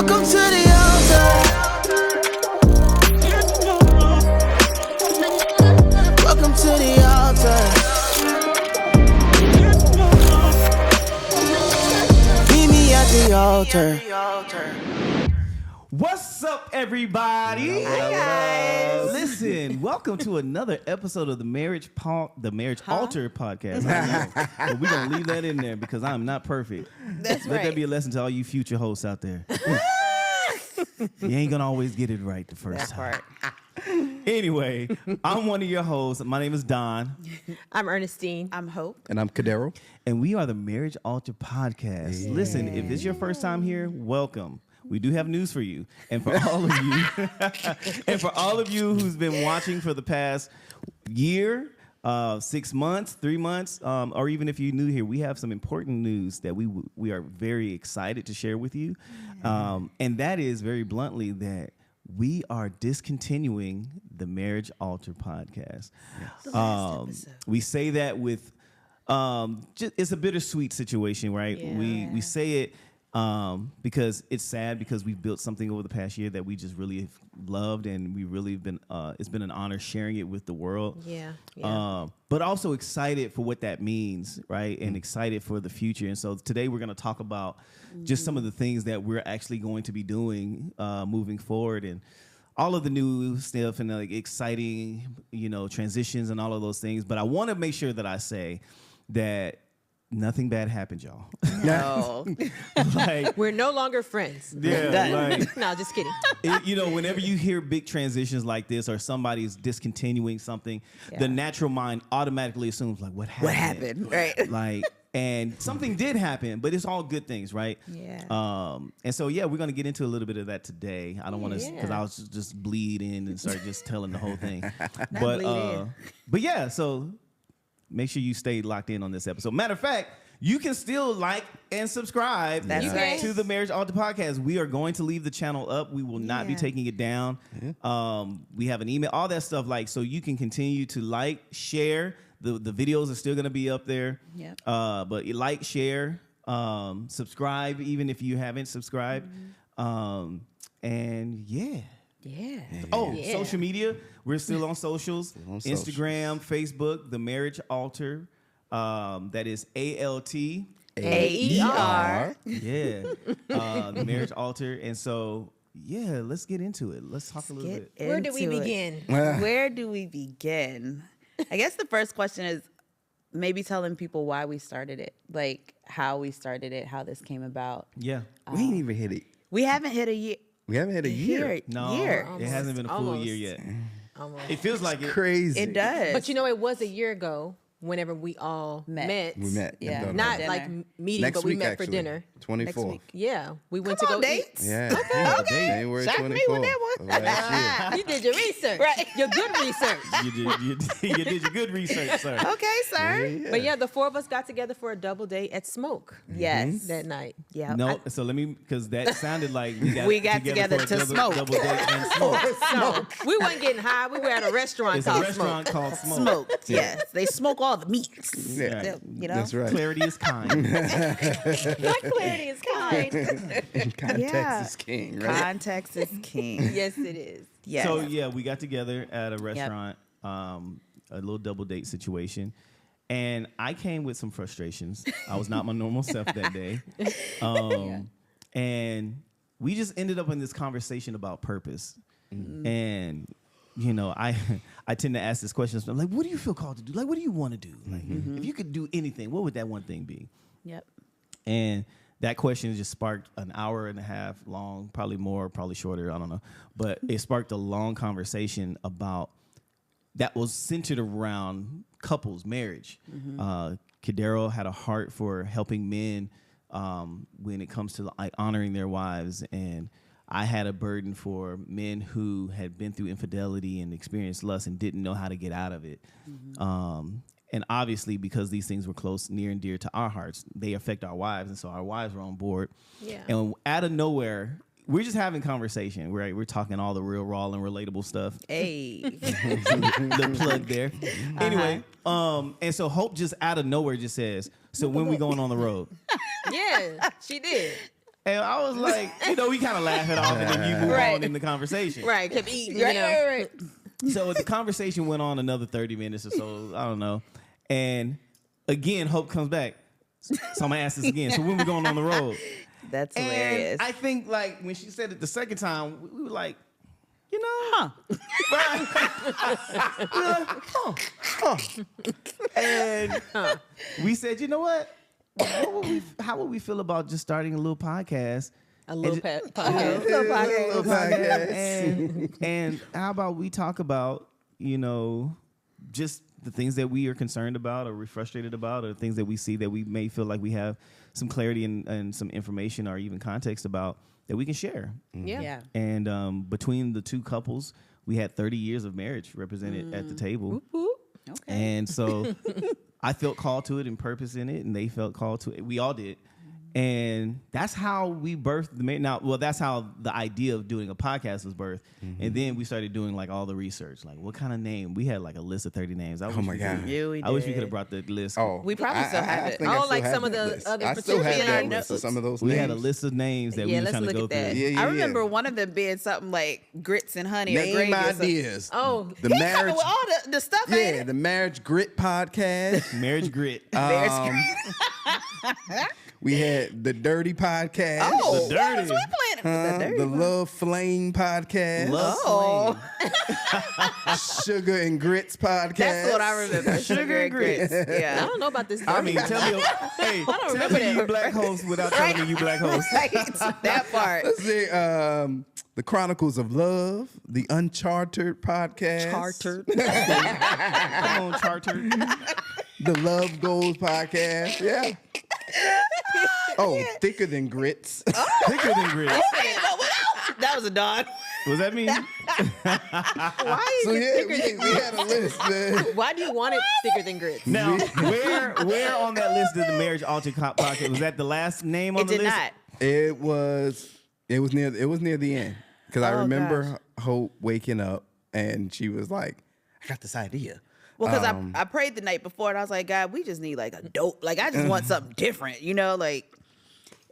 Welcome to the altar. Welcome to the altar. Meet me at the altar. What's up, everybody? Hi, guys. Listen, welcome to another episode of the Marriage Altaer podcast. I know, but we're going to leave that in there because I'm not perfect. That's Let right. that be a lesson to all you future hosts out there. You ain't going to always get it right the first time. Anyway, I'm one of your hosts. My name is Don. I'm Ernestine. I'm Hope. And I'm Cadero. And we are the Marriage Altaer podcast. Yeah. Listen, if this is your first time here, welcome. We do have news for you. And for all of you, who's been watching for the past year, 6 months, 3 months, or even if you're new here, we have some important news that we are very excited to share with you. And that is very bluntly that we are discontinuing the Marriage Altaer podcast. Yes. We say that with it's a bittersweet situation, right? Yeah. We say it because it's sad because we've built something over the past year that we just really have loved, and we really have been it's been an honor sharing it with the world. But also excited for what that means, right? And excited for the future. And so today we're going to talk about just some of the things that we're actually going to be doing moving forward, and all of the new stuff and like exciting, transitions and all of those things. But I want to make sure that I say that nothing bad happened, y'all. No. We're no longer friends. Yeah, No, just kidding. Whenever you hear big transitions like this or somebody's discontinuing something, the natural mind automatically assumes like, what happened? Right. And something did happen, but it's all good things, right? Yeah. And so, we're going to get into a little bit of that today. I don't want to, because I'll just bleed in and start just telling the whole thing. So make sure you stay locked in on this episode. Matter of fact, you can still like and subscribe to the Marriage Altaer podcast. We are going to leave the channel up. We will not be taking it down. We have an email, all that stuff. So you can continue to share. The videos are still going to be up there. But like, share, subscribe, even if you haven't subscribed. Social media. We're still on socials. Instagram, Facebook, the Marriage Altaer. That is ALTAER. The Marriage Altaer. And so, let's get into it. Let's talk a little bit. Where do we begin? Where do we begin? I guess the first question is maybe telling people why we started it, like how we started it, how this came about. Yeah. We ain't even hit it. We haven't hit a year. We haven't hit a year. No, it hasn't been a full year yet. Almost. It feels like Crazy. It does. But it was a year ago whenever we all met. We met. Yeah. Not Dinner. like meeting, Next but we week, met actually. for dinner. 24th. Yeah. We went Come to on, go dates. Yeah. Okay. January Shock 24th. me with that one. of last eat. You did your research. Right. Your good research. you did your good research, sir. Okay, sir. year. But the four of us got together for a double date at Smoke Yes. that night. Yeah. No, so let me, because that sounded like We got together for a to smoke. double date and smoke. No, we weren't getting high. We were at a restaurant It's a called restaurant called Smoke. Smoked. Yes. They smoke all the meats. Yeah. That's right. Clarity is kind. Not clarity is kind. Context is king, right? Context is king. Yes, it is. Yes. So we got together at a restaurant, a little double date situation, and I came with some frustrations. I was not my normal self that day, and we just ended up in this conversation about purpose. And I tend to ask this question. I'm like, what do you feel called to do? Like, what do you want to do? Like, if you could do anything, what would that one thing be? Yep. And that question just sparked an hour and a half long, probably more, probably shorter, I don't know. But it sparked a long conversation that was centered around couples, marriage. Cadero had a heart for helping men when it comes to honoring their wives. And I had a burden for men who had been through infidelity and experienced lust and didn't know how to get out of it. And obviously, because these things were close, near and dear to our hearts, they affect our wives. And so our wives were on board. Yeah. And out of nowhere, we're just having conversation. We're talking all the real, raw, and relatable stuff. Hey. The plug there. Anyway, and so Hope just out of nowhere just says, so when we going on the road? Yeah, she did. And I was like, we kind of laugh it off and then you move on in the conversation. Right, kept eating, Right. So the conversation went on another 30 minutes or so. I don't know. And again, Hope comes back. So I'm going to ask this again. So when we going on the road? That's hilarious. And I think like when she said it the second time, we were like, And we said, you know what? How would we feel about just starting a little podcast? A little podcast. Little podcast. And how about we talk about, just the things that we are concerned about or we're frustrated about or things that we see that we may feel like we have some clarity and some information or even context about that we can share. Yeah. And between the two couples, we had 30 years of marriage represented at the table. Okay. And so I felt called to it and purpose in it, and they felt called to it. We all did. And that's how we birthed the marriage. That's how the idea of doing a podcast was birthed. Mm-hmm. And then we started doing like all the research, like what kind of name. We had like a list of 30 names. Oh my God! We I wish we could have brought the list. Oh, we probably still have it. Oh, like some of the other I still have that participants. list of some of those We names. had a list of names that we were let's trying to look go at through. that. Yeah, I remember one of them being something like grits and honey or Name gravy or something. ideas. Oh, the He marriage. coming with all the stuff. Yeah, ain't it? the Marriage Grit podcast. Marriage Grit. We had the Dirty podcast. Oh, The what dirty. was we playing? The dirty The one. Love Flame podcast. Love Oh. Flame. Sugar and Grits podcast. That's what I remember. Sugar and grits. I Yeah. don't know about this. I mean, tell me, tell remember me you that. black host without telling me you black host. Right. That part. Let's see, the Chronicles of Love, the Uncharted podcast. Come on, Charter. The Love Goals podcast. Yeah. Oh, Thicker Than Grits. Thicker than grits. That was a dog. Was that me? Why So is it yeah, thicker than we had a list, man. Why do you want it thicker than grits? Now, where on that list did the Marriage Altaer podcast? Was that the last name on It the did list? not. It was near the end because I Oh, remember Hope waking up and she was like, "I got this idea." Well, because I prayed the night before and I was like, God, we just need like a dope. Like, I just want something different, like.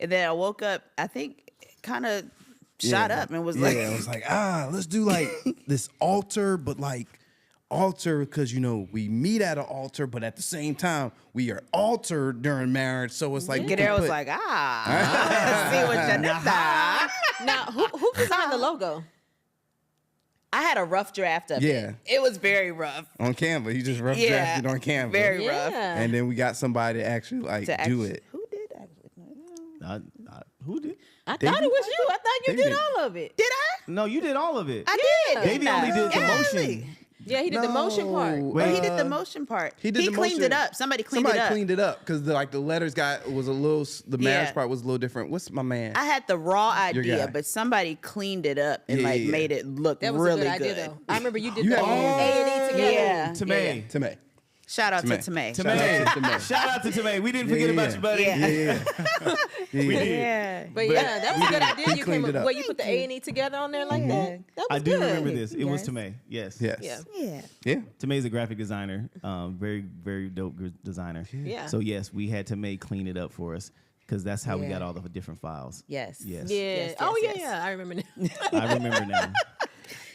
And then I woke up, I think, kind of shot up and was like, I was like, let's do like this altar, but like altar because we meet at an altar, but at the same time we are altered during marriage. So it's like, Gadara was like, see what you did. Now, who designed the logo? I had a rough draft of Yeah. it. It was very rough. on Canva. He just rough Yeah. drafted on Canva. Very rough. And then we got somebody to actually like To do actually- it. Who did actually? Who did? I thought it was you. I thought you They did did. all of it. Did I? No, you did all of it. I did. Baby didn't I? only did the Yeah. motion. Yeah, he did the motion part. Well, he did the motion part. He did the cleaned motion. it up. Somebody cleaned it up. cleaned it up because the letters was a little. The marriage Yeah. part was a little different. What's my man? I had the raw Your idea, guy. but somebody cleaned it up and Yeah, like yeah. made it look That was really a good idea, though. I remember you did You the had- A&E together. Yeah. Tomei. Tomei. Shout out to Tomei. Tomei. Tomei. Shout out to Tomei. We didn't forget about you, buddy. Yeah. Yeah. We did. Yeah. But yeah, that was a good idea. He You came cleaned up it up. where you put the A&E together on there like that. That was I do good. remember this. It was Yes. Tomei. Yes. Yes. Yeah. Yeah. Yeah. Tomei's a graphic designer. Very, very dope designer. Yeah. So yes, we had Tomei clean it up for us because that's how we Yeah. got all the different files. Yes. Yes. Yeah. Yes, Oh, yes, yeah, yes. yeah. I remember now. I remember now.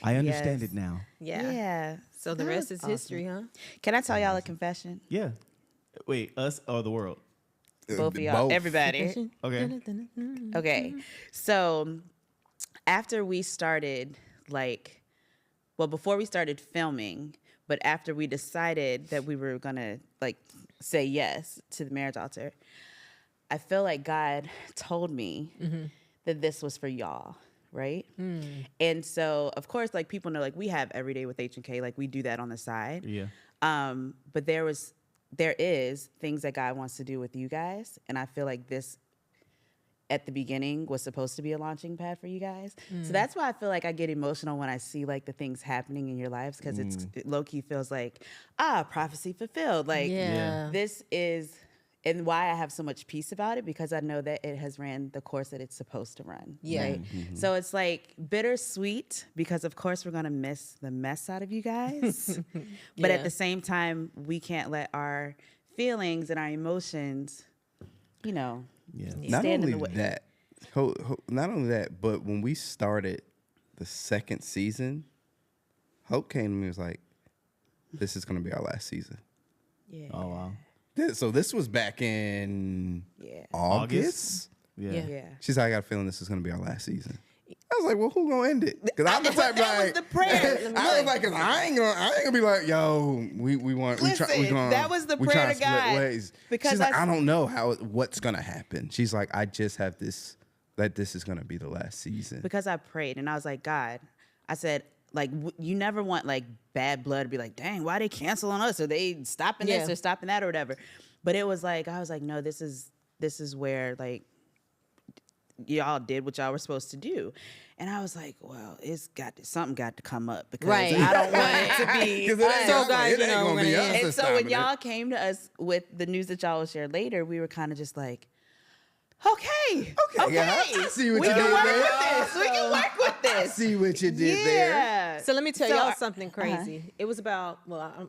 I understand Yes. it now. yeah. Yeah. So the rest is history, huh? Can I tell y'all a confession? Yeah. Wait, us or the world? Both of y'all. Both. Everybody. Okay. Okay. So after we started, before we started filming, but after we decided that we were going to say yes to the Marriage Altaer, I feel like God told me that this was for y'all. Right. And so, of course, people know, we have Everyday with H&K, we do that on the side. Yeah. But there is things that God wants to do with you guys. And I feel like this at the beginning was supposed to be a launching pad for you guys. So that's why I feel like I get emotional when I see the things happening in your lives. Cause it low-key feels like, prophecy fulfilled. Yeah. This is, and why I have so much peace about it, because I know that it has ran the course that it's supposed to run. Yeah. Right? So it's bittersweet, because of course we're gonna miss the mess out of you guys. But Yeah. at the same time, we can't let our feelings and our emotions, Yeah. Not stand in only the way. that, Not only that, but when we started the second season, Hope came to me and was like, "This is going to be our last season." Yeah. Oh wow. So this was back in Yeah. August. Yeah. Yeah. She's like, "I got a feeling this is going to be our last season." I was like, "Well, who gonna end it?" Because I'm the type that was like the prayer. I was like, "Cause I ain't gonna be like, yo, we want Listen, that was the prayer to God. Ways. Because she's like, I don't know what's gonna happen. She's like, I just have this that this is gonna be the last season. Because I prayed and I was like, God, I said, like, you never want like bad blood to be like, dang, why they canceling us? Or they stopping this or stopping that or whatever. But it was like, I was like, no, this is where like y'all did what y'all were supposed to do. And I was like, well, something got to come up because I don't want it to be. So guys, you know, and so when y'all came to us with the news that y'all will share later, we were kind of just like, okay. Yeah, I see what we you can did work there. with this. We can work with I this. see what you did there. So let me tell So, y'all something crazy. It was about,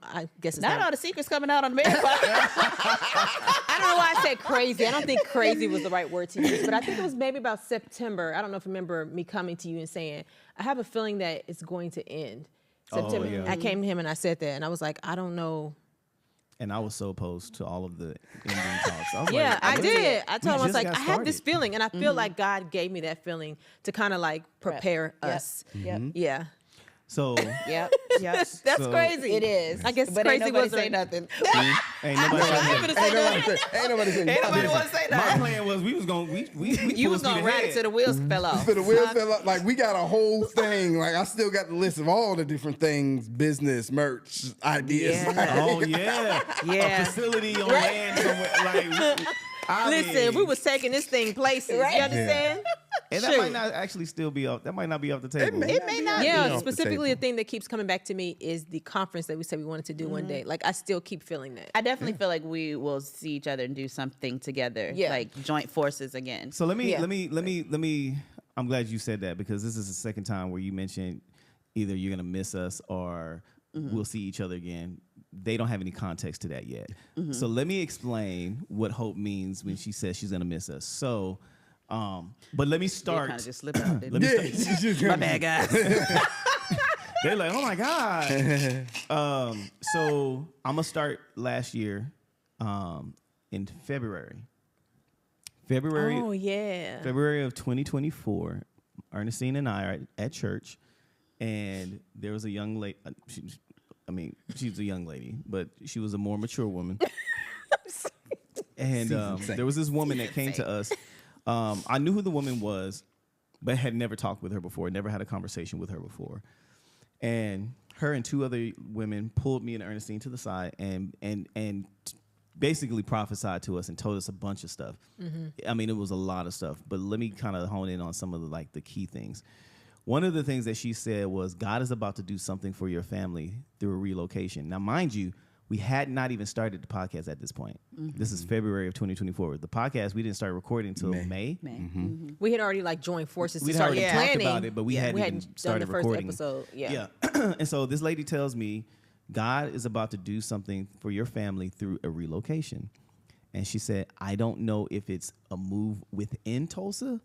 I guess it's Not all the secrets coming out on the Marriage I don't know why I said crazy. I don't think crazy was the right word to use, but I think it was maybe about September. I don't know if you remember me coming to you and saying, I have a feeling that it's going to end. September. yeah. I came to him and I said that, and I was like, I don't know. And I was so opposed to all of the ending talks. I was Yeah, like, I did. I told him, I was just like, got I have this started. feeling, and I feel like God gave me that feeling to kind of like prepare us. Yep. Yeah. So Yep. Yep. That's So- crazy. It is. I guess but crazy ain't nobody wasn't- say nothing. ain't nobody saying Ain't nobody saying Ain't nobody want to say My nothing. plan was we was gonna You was gonna ride it till the wheels fell off. For the wheels fell up, like we got a whole thing. Like I still got the list of all the different things, business, merch, ideas. Yeah. Like, Oh yeah, Yeah. a facility on land somewhere. Like, I Listen, mean, we was taking this thing places. Right. You understand? and that might not actually still be off. That might not be off the table. It may not Yeah, off the specifically the table. thing that keeps coming back to me is the conference that we said we wanted to do one day. Like, I still keep feeling that. I definitely feel like we will see each other and do something together. Yeah. Like joint forces again. So let me. Yeah. I'm glad you said that because this is the second time where you mentioned either you're gonna miss us or we'll see each other again. They don't have any context to that yet. So let me explain what Hope means when she says she's gonna miss us. So, but let me start. Kind of just slip out. Let me start. My bad, guys. They're like, oh my God. So I'm gonna start last year in February. Oh, yeah. February of 2024. Ernestine and I are at church, and there was a young lady. She's a young lady, but she was a more mature woman. And there was this woman that came to us. I knew who the woman was, but had never talked with her before, never had a conversation with her before. And her and two other women pulled me and Ernestine to the side and basically prophesied to us and told us a bunch of stuff. I mean, it was a lot of stuff, but let me kind of hone in on some of the key things. One of the things that she said was, God is about to do something for your family through a relocation. Now, mind you, we had not even started the podcast at this point. This is February of 2024. The podcast, we didn't start recording until May. We had already like joined forces to We'd start already planning. talked about it, but we hadn't even done started the first recording. episode. Yeah. And so this lady tells me, God is about to do something for your family through a relocation. And she said, I don't know if it's a move within Tulsa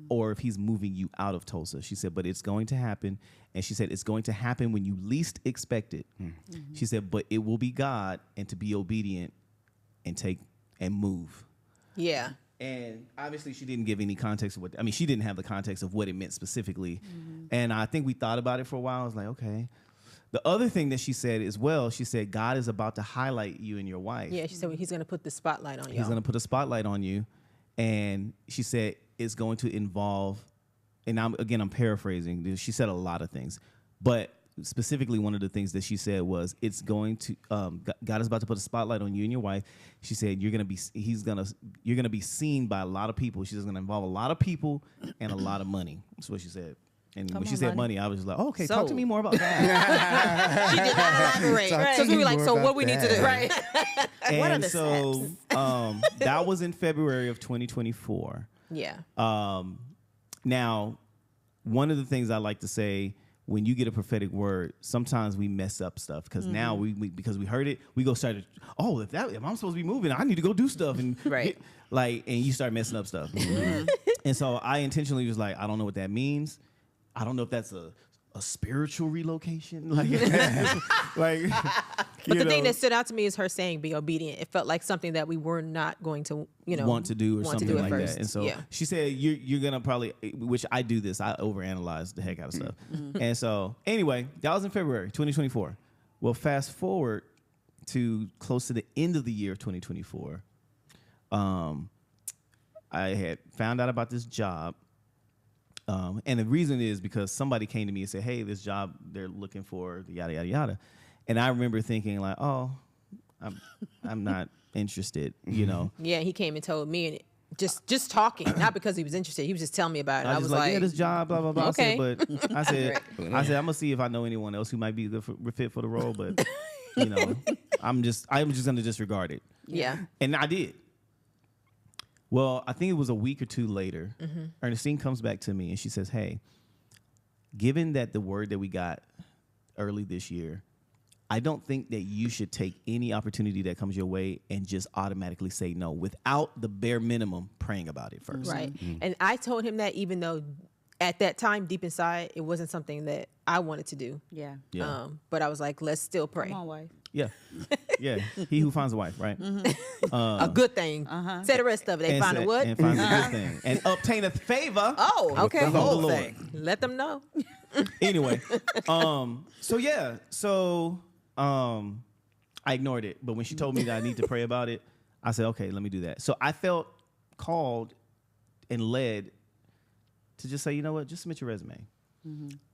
or if he's moving you out of Tulsa. She said, but it's going to happen. And she said, it's going to happen when you least expect it. She said, but it will be God and to be obedient and take and move. Yeah. And obviously she didn't give any context of what, I mean, she didn't have the context of what it meant specifically. And I think we thought about it for a while. I was like, okay. The other thing that she said as well, she said, God is about to highlight you and your wife. Yeah, she said he's going to put the spotlight on you. He's going to put a spotlight on you. And she said it's going to involve, and I'm paraphrasing. She said a lot of things. But specifically one of the things that she said was it's going to, God is about to put a spotlight on you and your wife. She said you're going to be seen by a lot of people. She's going to involve a lot of people and a lot of money. That's what she said. And when she said money, I was just like, oh, okay, talk to me more about that. She did not elaborate. Talk So to we were me like, more so about what we need to do? that. Right. What are And the so that was in February of 2024. Yeah. Now, one of the things I like to say when you get a prophetic word, sometimes we mess up stuff because now we because we heard it, we go start to, if I'm supposed to be moving, I need to go do stuff and Right. and you start messing up stuff. And so I intentionally was like, I don't know what that means. I don't know if that's a spiritual relocation. Like But the thing that stood out to me is her saying, be obedient. It felt like something that we were not going to, want to do or something like first. that. And so she said, you're going to probably, which I do this, I overanalyze the heck out of stuff. And so anyway, that was in February 2024. Well, fast forward to close to the end of the year of 2024. I had found out about this job. And the reason is because somebody came to me and said, hey, this job they're looking for, yada, yada, yada. And I remember thinking like, I'm not interested, you know? Yeah, he came and told me, and just talking, not because he was interested. He was just telling me about it. I was like, yeah, this job, blah, blah, blah. Okay. I said, I'm going to see if I know anyone else who might be a good fit for the role. But, you know, I'm just going to disregard it. Yeah. And I did. Well, I think it was a week or two later, Ernestine comes back to me and she says, hey, given that the word that we got early this year, I don't think that you should take any opportunity that comes your way and just automatically say no without the bare minimum praying about it first. Right. And I told him that even though at that time, deep inside, it wasn't something that I wanted to do. Yeah. Yeah. But I was like, let's still pray. Come on, wife. Yeah. Yeah. He who finds a wife, right? A good thing. Say the rest of it. They find a what? And finds a good thing. And obtained favor. Oh, okay. from the Whole Lord. thing. Let them know. Anyway, I ignored it. But when she told me that I need to pray about it, I said, okay, let me do that. So I felt called and led to just say, you know what, just submit your resume.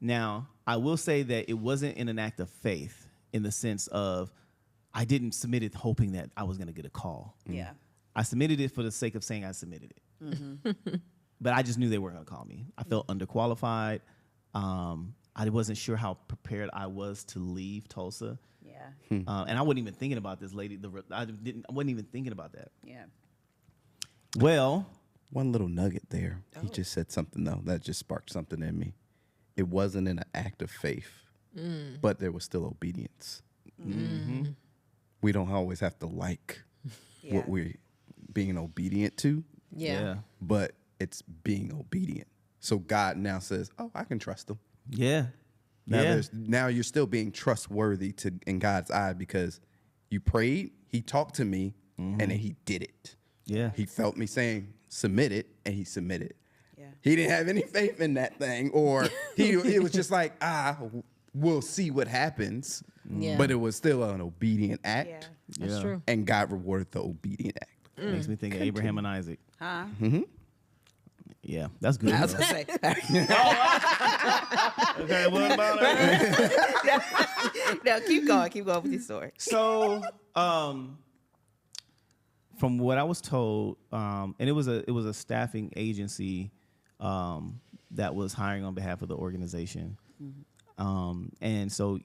Now, I will say that it wasn't in an act of faith in the sense of I didn't submit it hoping that I was going to get a call. Yeah. I submitted it for the sake of saying I submitted it. But I just knew they weren't going to call me. I felt underqualified. I wasn't sure how prepared I was to leave Tulsa. Yeah. And I wasn't even thinking about this lady. I wasn't even thinking about that. Yeah. Well, One little nugget there. He just said something, though, that just sparked something in me. It wasn't in an act of faith, but there was still obedience. We don't always have to like what we're being obedient to, Yeah. but it's being obedient. So God now says, oh, I can trust him. yeah. Now you're still being trustworthy in God's eye because you prayed, he talked to me, and then he did it. Yeah. He felt me saying, submit it, and he submitted. Yeah. He didn't have any faith in that thing, or he was just like, we'll see what happens. Yeah. But it was still an obedient act, Yeah. That's Yeah. true. and God rewarded the obedient act. Makes me think of Abraham and Isaac. Huh? Yeah, that's good. I was though. gonna say. Okay, what about it? No, keep going. Keep going with your story. So, from what I was told, and it was a staffing agency that was hiring on behalf of the organization, and so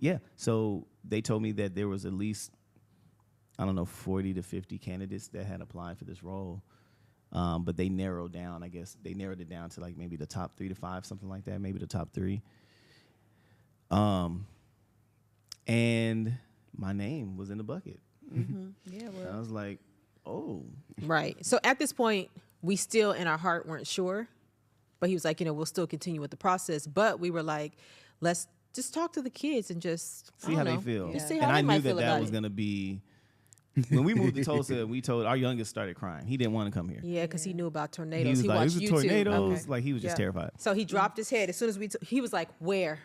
they told me that there was at least 40 to 50 candidates that had applied for this role, but they narrowed down. I guess they narrowed it down to like maybe the top 3 to 5, something like that, maybe the top 3. And my name was in the bucket. Yeah. Well. I was like, oh. Right. So at this point, we still in our heart weren't sure, but he was like, we'll still continue with the process. But we were like, let's just talk to the kids and just See how they feel. Just see And how I they knew might that feel that about was it. going to be, when we moved to Tulsa, we told our youngest started crying. He didn't want to come here. Yeah, because he knew about He tornadoes. was He like, watched it was YouTube. tornadoes. Okay. Like he was just Yeah. terrified. So he dropped his head as soon as he was like, where?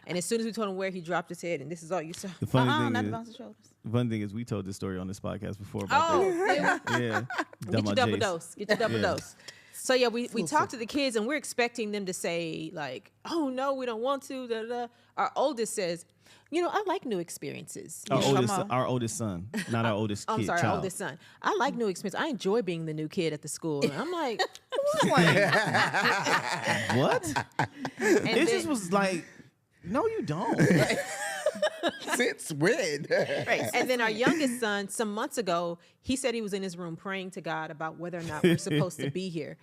And as soon as we told him where, he dropped his head, and this is all you saw. The funny Not thing the is, bounce of shoulders. the funny thing is, we told this story on this podcast before about Oh, that. Yeah, get your double dose. Get your double Yeah. dose. So yeah, we talked to the kids, and we're expecting them to say like, "Oh no, we don't want to." Da, da, da. Our oldest says, I like new experiences. Our oldest son, not our oldest I'm kid. sorry, our child. oldest son. I like new experiences. I enjoy being the new kid at the school. And I'm like, What? and It then- just was like, no, you don't. Since when? Right. And then our youngest son, some months ago, he said he was in his room praying to God about whether or not we're supposed to be here.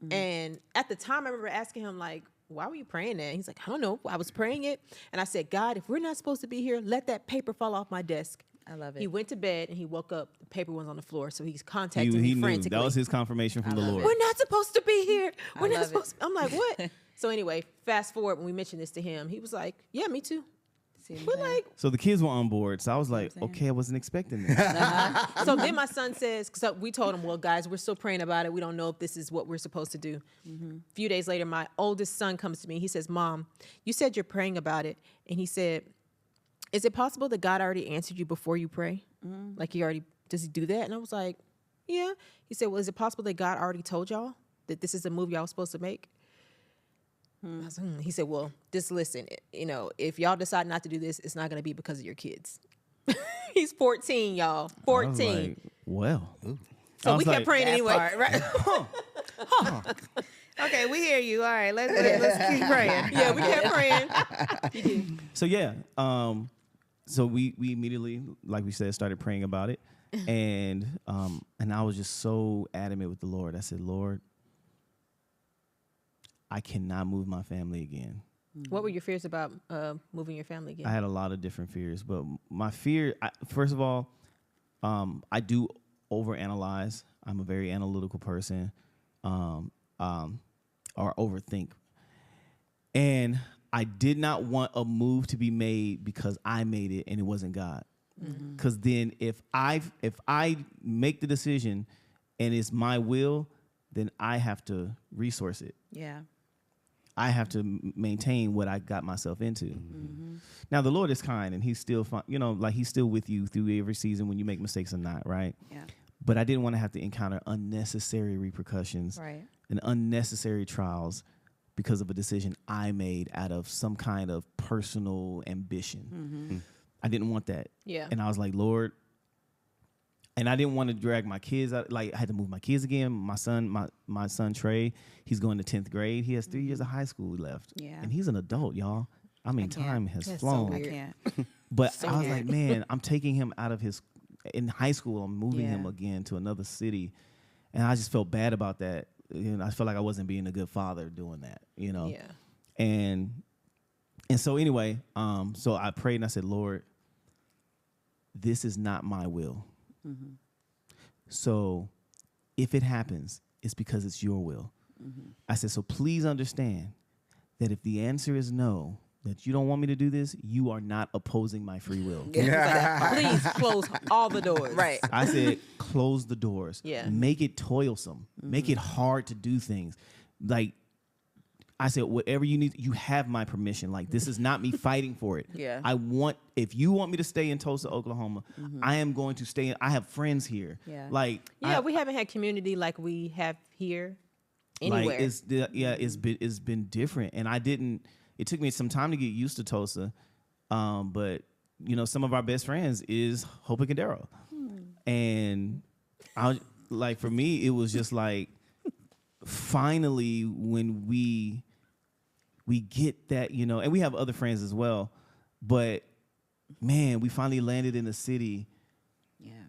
And at the time, I remember asking him, like, why were you praying that? He's like, I don't know. I was praying it. And I said, God, if we're not supposed to be here, let that paper fall off my desk. I love it. He went to bed and he woke up. The paper was on the floor. So he's contacting He me knew. frantically. That was his confirmation from the Lord. We're not supposed to be here. We're not love supposed to. I'm like, what? So anyway, fast forward, when we mentioned this to him, he was like, yeah, me too. See what I'm We're saying? like, So the kids were on board. So I was like, okay, I wasn't expecting that. so then my son says, because we told him, well, guys, we're still praying about it. We don't know if this is what we're supposed to do. A few days later, my oldest son comes to me. He says, Mom, you said you're praying about it. And he said, is it possible that God already answered you before you pray? Like does he do that? And I was like, yeah. He said, well, is it possible that God already told y'all that this is a move y'all supposed to make? I was like, He said, well, just listen, if y'all decide not to do this, it's not going to be because of your kids. He's 14, y'all. 14. I was like, well. So I we was kept like, praying anyway. Right. Okay, we hear you. All right, let's keep praying. Yeah, we kept praying. So yeah, so we immediately, like we said, started praying about it, and I was just so adamant with the Lord. I said, Lord, I cannot move my family again. What were your fears about moving your family again? I had a lot of different fears, but my fear, first of all, I do overanalyze. I'm a very analytical person, or overthink, and I did not want a move to be made because I made it and it wasn't God. Because then if I make the decision and it's my will, then I have to resource it. Yeah. I have to maintain what I got myself into. Now the Lord is kind and he's still fine, like he's still with you through every season when you make mistakes or not, right? Yeah. But I didn't want to have to encounter unnecessary repercussions Right. and unnecessary trials because of a decision I made out of some kind of personal ambition. I didn't want that. Yeah. And I was like, Lord, and I didn't want to drag my kids out. Like I had to move my kids again. My son Trey, he's going to 10th grade. He has 3 years of high school left. Yeah. And he's an adult, y'all. I mean, can't. time has That's so flown. I weird. can't. But So I was weird. like, man, I'm taking him out of in high school. I'm moving him Yeah. again to another city. And I just felt bad about that. I felt like I wasn't being a good father doing that, Yeah. And so anyway, so I prayed and I said, Lord, this is not my will. So if it happens, it's because it's your will. I said, so please understand that if the answer is no, that you don't want me to do this, you are not opposing my free will. Please close all the doors. Right. I said, close the doors. Yeah. Make it toilsome. Make it hard to do things. Like, I said, whatever you need, you have my permission. Like, this is not me fighting for it. Yeah. If you want me to stay in Tulsa, Oklahoma, I am going to stay. I have friends here. Yeah. Like, Yeah, we haven't had community like we have here anywhere. Like it's been different. And it took me some time to get used to Tulsa. But some of our best friends is Hope and Cadero. And for me, it was just like, finally, when we get that, and we have other friends as well, but man, we finally landed in the city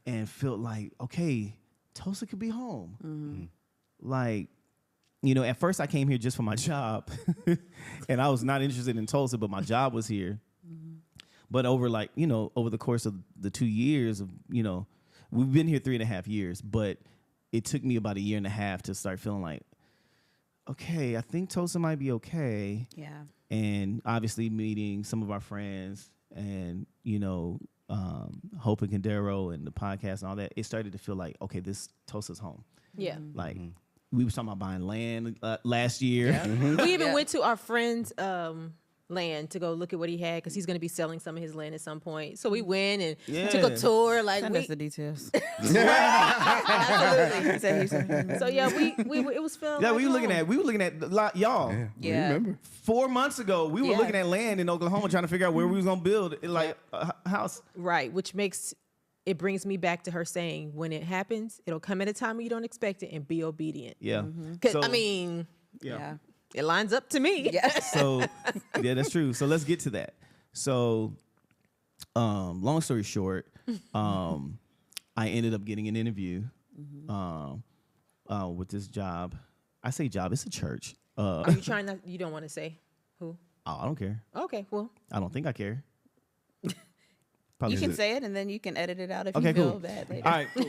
and felt like, okay, Tulsa could be home. Like, at first I came here just for my job and I was not interested in Tulsa, but my job was here. But over over the course of the 2 years of, we've been here 3.5 years, but it took me about 1.5 years to start feeling like, okay, I think Tulsa might be okay. Yeah. And obviously meeting some of our friends and, Hope and Cadero and the podcast and all that, it started to feel like, okay, this Tulsa's home. Yeah. Like, we were talking about buying land last year. We even went to our friend's land to go look at what he had because he's going to be selling some of his land at some point. So we went and took a tour. Like, Send us the details. absolutely. So yeah, it was feeling. Yeah, like we were home. looking at y'all. Yeah. Remember? 4 months ago, we were Yeah. looking at land in Oklahoma trying to figure out where we was going to build a house. Right, which brings me back to her saying, when it happens, it'll come at a time when you don't expect it, and be obedient. Yeah. 'Cause, So- I mean, Yeah. it lines up to me. So yeah, that's true. So let's get to that. So, long story short, I ended up getting an interview with this job. I say job, it's a church. Are you trying not? You don't want to say who? Oh, I don't care. Okay, well, I don't think I care. You can say it, and then you can edit it out if Okay, you feel cool. bad later. All right, cool.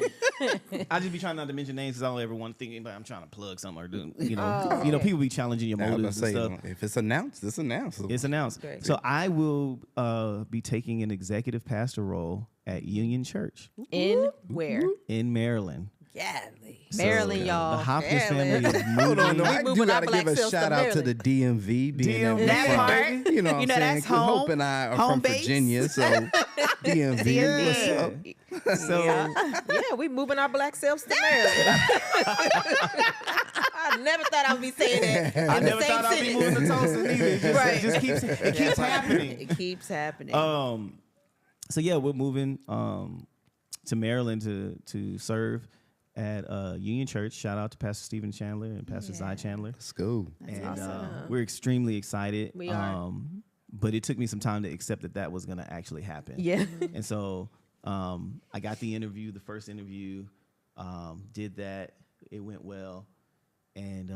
I just be trying not to mention names because I don't ever want to think anybody I'm trying to plug something or do. You know, people be challenging your I was motives about and to stuff. say, if it's announced, it's announced. It's announced. Great. So I will be taking an executive pastor role at Union Church in where? in Maryland. Golly. Maryland, y'all. The Hopkins Maryland. family is Hold on, moving. no, We I do moving our gotta give black a selves to shout out to the DMV being there. DMV. That from, part. you know what You know, I'm saying? that's 'Cause home- Hope and I are home from base. Virginia, so DMV. What's up? So Yeah, we moving our black selves to Maryland. I never thought I'd be saying that. I in the never same thought I'd be sentence. moving to Tulsa neither. It just keeps happening. It keeps happening. So yeah, we're moving to Maryland to serve at Union Church. Shout out to Pastor Stephen Chandler and Pastor Zy Chandler. Let's go. And we're extremely excited. We are. But it took me some time to accept that was going to actually happen. Yeah. And so I got the interview, the first interview, did that. It went well. And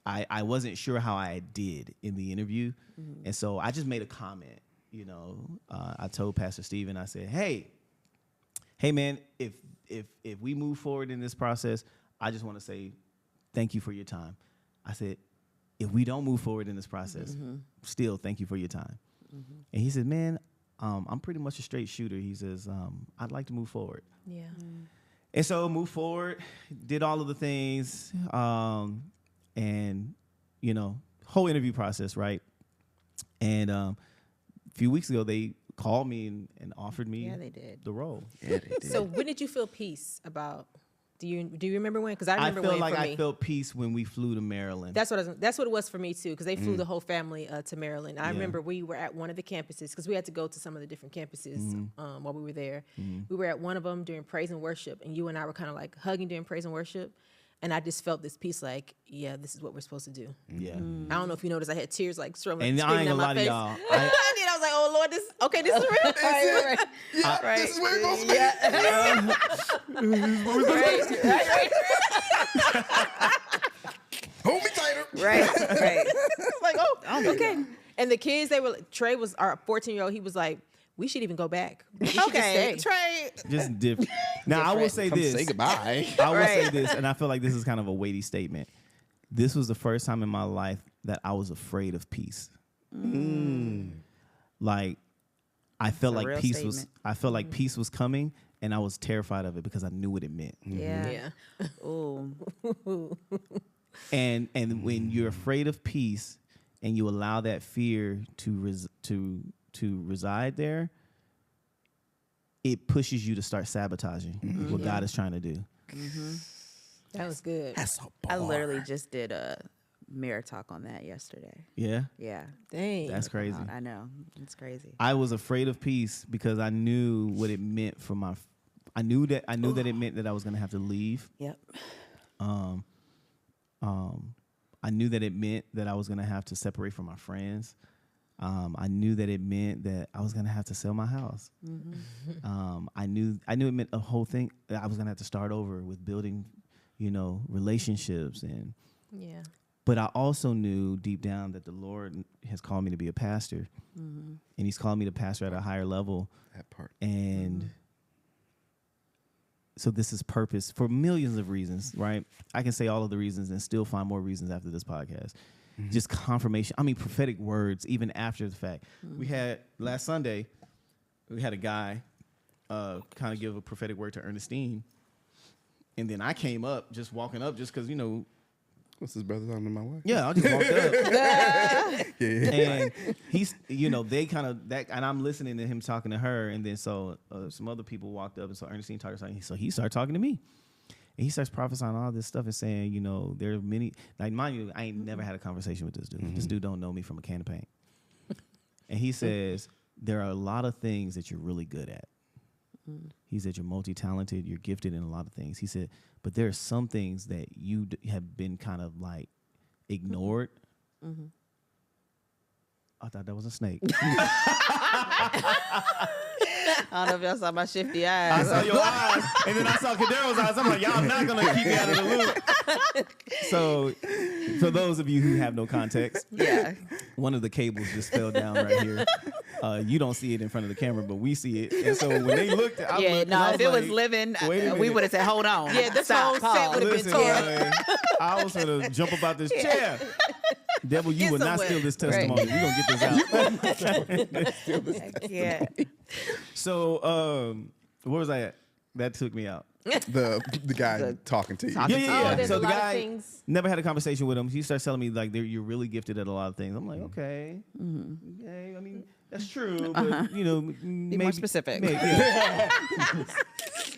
I wasn't sure how I did in the interview. And so I just made a comment. You know, I told Pastor Stephen, I said, hey man, if we move forward in this process, I just want to say thank you for your time. I said, if we don't move forward in this process, still thank you for your time. And he said, man, I'm pretty much a straight shooter. He says, I'd like to move forward. Yeah. And so moved forward, did all of the things, and, you know, whole interview process, right? And a few weeks ago, they called me and offered me Yeah, they did. the role. Yeah, they did. So when did you feel peace about? Do you remember when? Because I I remember felt when like for I me. felt peace when we flew to Maryland. That's what it was for me too, because they flew the whole family to Maryland. I remember we were at one of the campuses because we had to go to some of the different campuses while we were there. We were at one of them during praise and worship, and you and I were kind of like hugging during praise and worship, and I just felt this peace, like, yeah, this is what we're supposed to do. Yeah. I don't know if you noticed, I had tears like And I ain't screaming gonna at my lie to face. y'all. And then I was like, oh Lord, this is real. Right. This is where it goes. Right. Hold me tighter. Right. Like, oh, okay. And the kids, Trey was our 14-year-old. He was like, we should even go back. We should Okay. just stay. Trey. Just different. Now, I will say Come this. say goodbye. I will say Right. this, and I feel like this is kind of a weighty statement. This was the first time in my life that I was afraid of peace. Like, I felt It's a like real peace statement. I felt like peace was coming, and I was terrified of it because I knew what it meant. Yeah. Yeah. Ooh. And when you're afraid of peace, and you allow that fear to reside there, it pushes you to start sabotaging what God is trying to do. That was good. That's a bar. I literally just did a mirror talk on that yesterday. Yeah, Yeah. Dang. that's crazy. I know. It's crazy. I was afraid of peace because I knew what it meant for my. I knew that it meant that I was going to have to leave. Yep. I knew that it meant that I was going to have to separate from my friends. I knew that it meant that I was going to have to sell my house. I knew it meant a whole thing that I was going to have to start over with building, relationships Yeah. But I also knew deep down that the Lord has called me to be a pastor, and He's called me to pastor at a higher level. That part. And so this is purpose for millions of reasons, right? I can say all of the reasons and still find more reasons after this podcast. Just confirmation. I mean, prophetic words, even after the fact. We had last Sunday, we had a guy kind of give a prophetic word to Ernestine. And then I came up, just walking up, just because, What's his brother talking to my wife? yeah, I just walked up. Yeah. And he's, they kind of that, and I'm listening to him talking to her, and then so some other people walked up, and so Ernestine started talking. So he started talking to me, and he starts prophesying all this stuff and saying, there are many. Like, mind you, I ain't never had a conversation with this dude. This dude don't know me from a can of paint, and he says there are a lot of things that you're really good at. He said you're multi-talented, you're gifted in a lot of things. He said, but there are some things that you have been kind of like ignored. I thought that was a snake. I don't know if y'all saw my shifty I eyes. saw your eyes, and then I saw Kadero's eyes. I'm like, y'all not gonna keep me out of the loop. So For those of you who have no context, Yeah. one of the cables just fell down right here. You don't see it in front of the camera, but we see it. And so when they looked, I Yeah, looked, and no, I if it was like, living, wait a we minute. would have said, hold on. Yeah, this Stop, whole set pause. would have been Listen, torn. man, I was gonna jump up out this chair. Devil, you Get will not somewhere. steal this testimony. We're gonna get this out. Yeah. So, where was I at? That took me out. The guy talking to you. Talking Yeah. Oh, there's So a the lot of guy things. never had a conversation with him. He starts telling me like you're really gifted at a lot of things. I'm like, okay, okay. I mean, that's true, but you know, maybe more specific. yeah.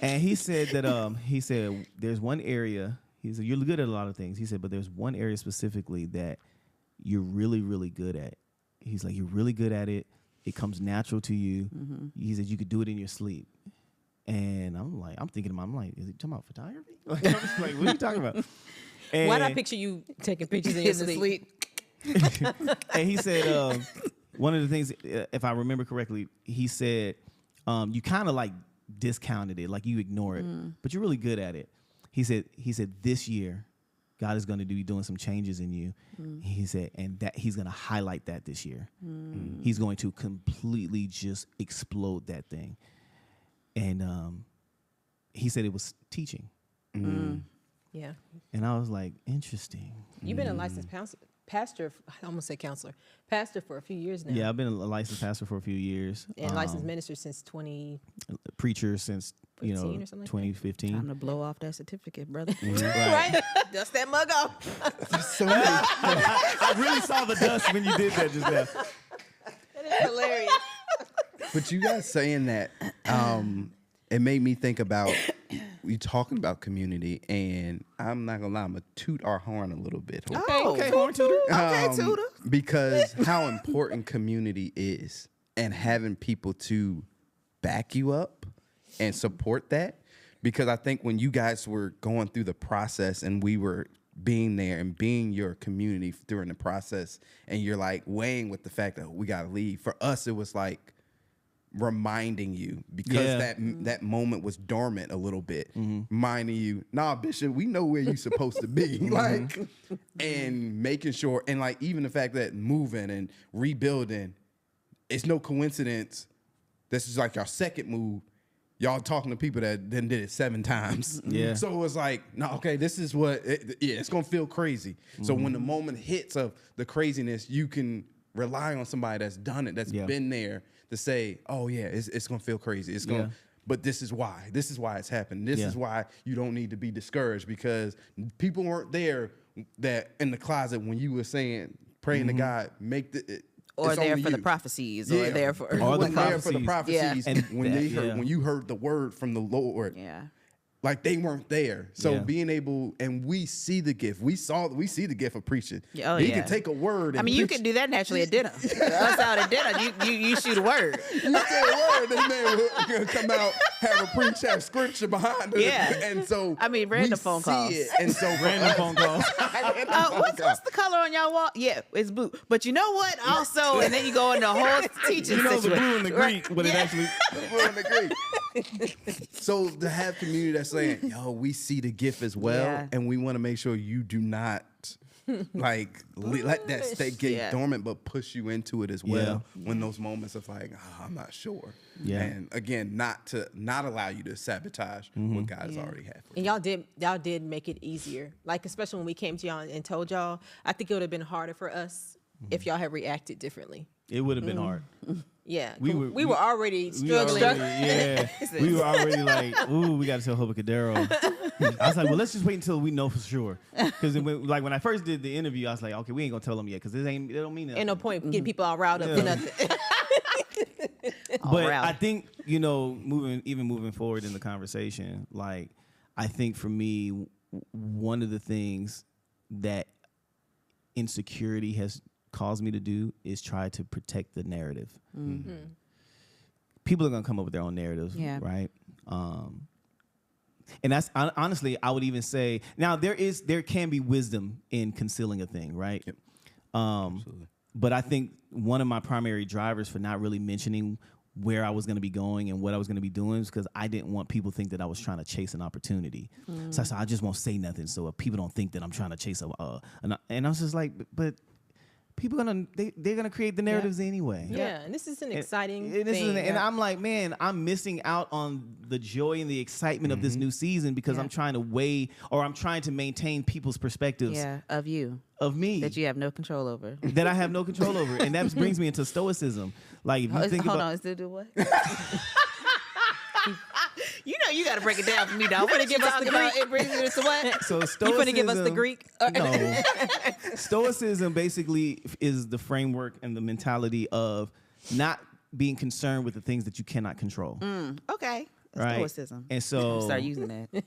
And he said that he said there's one area. He said you're good at a lot of things. He said, but there's one area specifically that you're really, really good at. He's like, you're really good at it. It comes natural to you. He said you could do it in your sleep. And I'm thinking, I'm like, is he talking about photography? Like, I'm just like, what are you talking about? And, Why not picture you taking pictures in your sleep? and he said, one of the things, if I remember correctly, he said, you kind of like discounted it, like you ignore it, but you're really good at it. He said, this year, God is going to be doing some changes in you. He said, and that he's going to highlight that this year. He's going to completely just explode that thing. And he said it was teaching. Yeah. And I was like, interesting. You've been a licensed pastor, I almost said counselor, pastor for a few years now. Yeah, I've been a licensed pastor for a few years. And licensed minister since 20. Preacher since, 15 or something like that? 2015. Time to blow off that certificate, brother. Right? Dust that mug off. I really saw the dust when you did that just now. That is hilarious. But you guys saying that, it made me think about we talking about community, and I'm not gonna lie, I'm gonna toot our horn a little bit. Okay, horn tutor. Tutor. Because how important community is, and having people to back you up and support that. Because I think when you guys were going through the process and we were being there and being your community during the process, and you're like weighing with the fact that we gotta leave. For us, it was like reminding you, because that moment was dormant a little bit, reminding you, nah, Bishop, we know where you're supposed to be, like, and making sure, and like even the fact that moving and rebuilding, it's no coincidence. This is like our second move. Y'all talking to people that then did it 7 times. Yeah. So it was like, no, okay, this is what, it's gonna feel crazy. So when the moment hits of the craziness, you can rely on somebody that's done it, that's been there, to say, oh yeah, it's gonna feel crazy. It's gonna, but this is why. This is why it's happened. This is why you don't need to be discouraged, because people weren't there that in the closet when you were saying, praying to God, make the. Or it's there only for the you. prophecies, or there for People Or the weren't there for the prophecies. prophecies. And when that- they heard, when you heard the word from the Lord, like they weren't there. So being able, and we see the gift. We see the gift of preaching. Oh, He yeah. can take a word. I And mean, you preach. can do that naturally at dinner. Us out at dinner, you shoot a word. You say a word, this man will come out, have a preach, have scripture behind it. Yeah. And so I mean, random we phone see calls. it. And so Random phone calls. What's the color on y'all wall? Yeah, it's blue. But you know what? Also, and then you go into a whole teaching You know the situation. blue and the Greek, but it actually. So to have community that's saying, yo, we see the gift as well, Yeah. and we want to make sure you do not like let that stay get dormant, but push you into it as well when those moments of like, I'm not sure. Yeah. And again, not allow you to sabotage what God has already had for you. And y'all did make it easier. Like, especially when we came to y'all and told y'all, I think it would have been harder for us if y'all had reacted differently. It would have been hard. Yeah. We We were- were already We were struggling. already, we were already like, ooh, we got to tell Hope Cadero. I was like, well, let's just wait until we know for sure. Because when I first did the interview, I was like, okay, we ain't gonna tell them yet, because it don't mean nothing. Ain't no point getting people all riled up for nothing. But around. I think, moving forward in the conversation, like, I think for me, one of the things that insecurity has caused me to do is try to protect the narrative. People are gonna come up with their own narratives, right? And that's honestly, I would even say now there can be wisdom in concealing a thing, right? Absolutely. But I think one of my primary drivers for not really mentioning where I was going to be going and what I was going to be doing, because I didn't want people to think that I was trying to chase an opportunity. So I said, I just won't say nothing so if people don't think that I'm trying to chase and I was just like, but people they're gonna create the narratives anyway. Yeah, and this is an exciting and thing. And I'm like, man, I'm missing out on the joy and the excitement of this new season because I'm trying to maintain people's perspectives of you. Of me. That you have no control over. That I have no control over. And that brings me into stoicism. Like if you think hold about on, is it do what? You know you got to break it down for me, though. Finna give us the Greek. It brings you to what? So You stoicism, finna give us the Greek? No. Stoicism basically is the framework and the mentality of not being concerned with the things that you cannot control. Okay. Right? Stoicism. And so Start using that.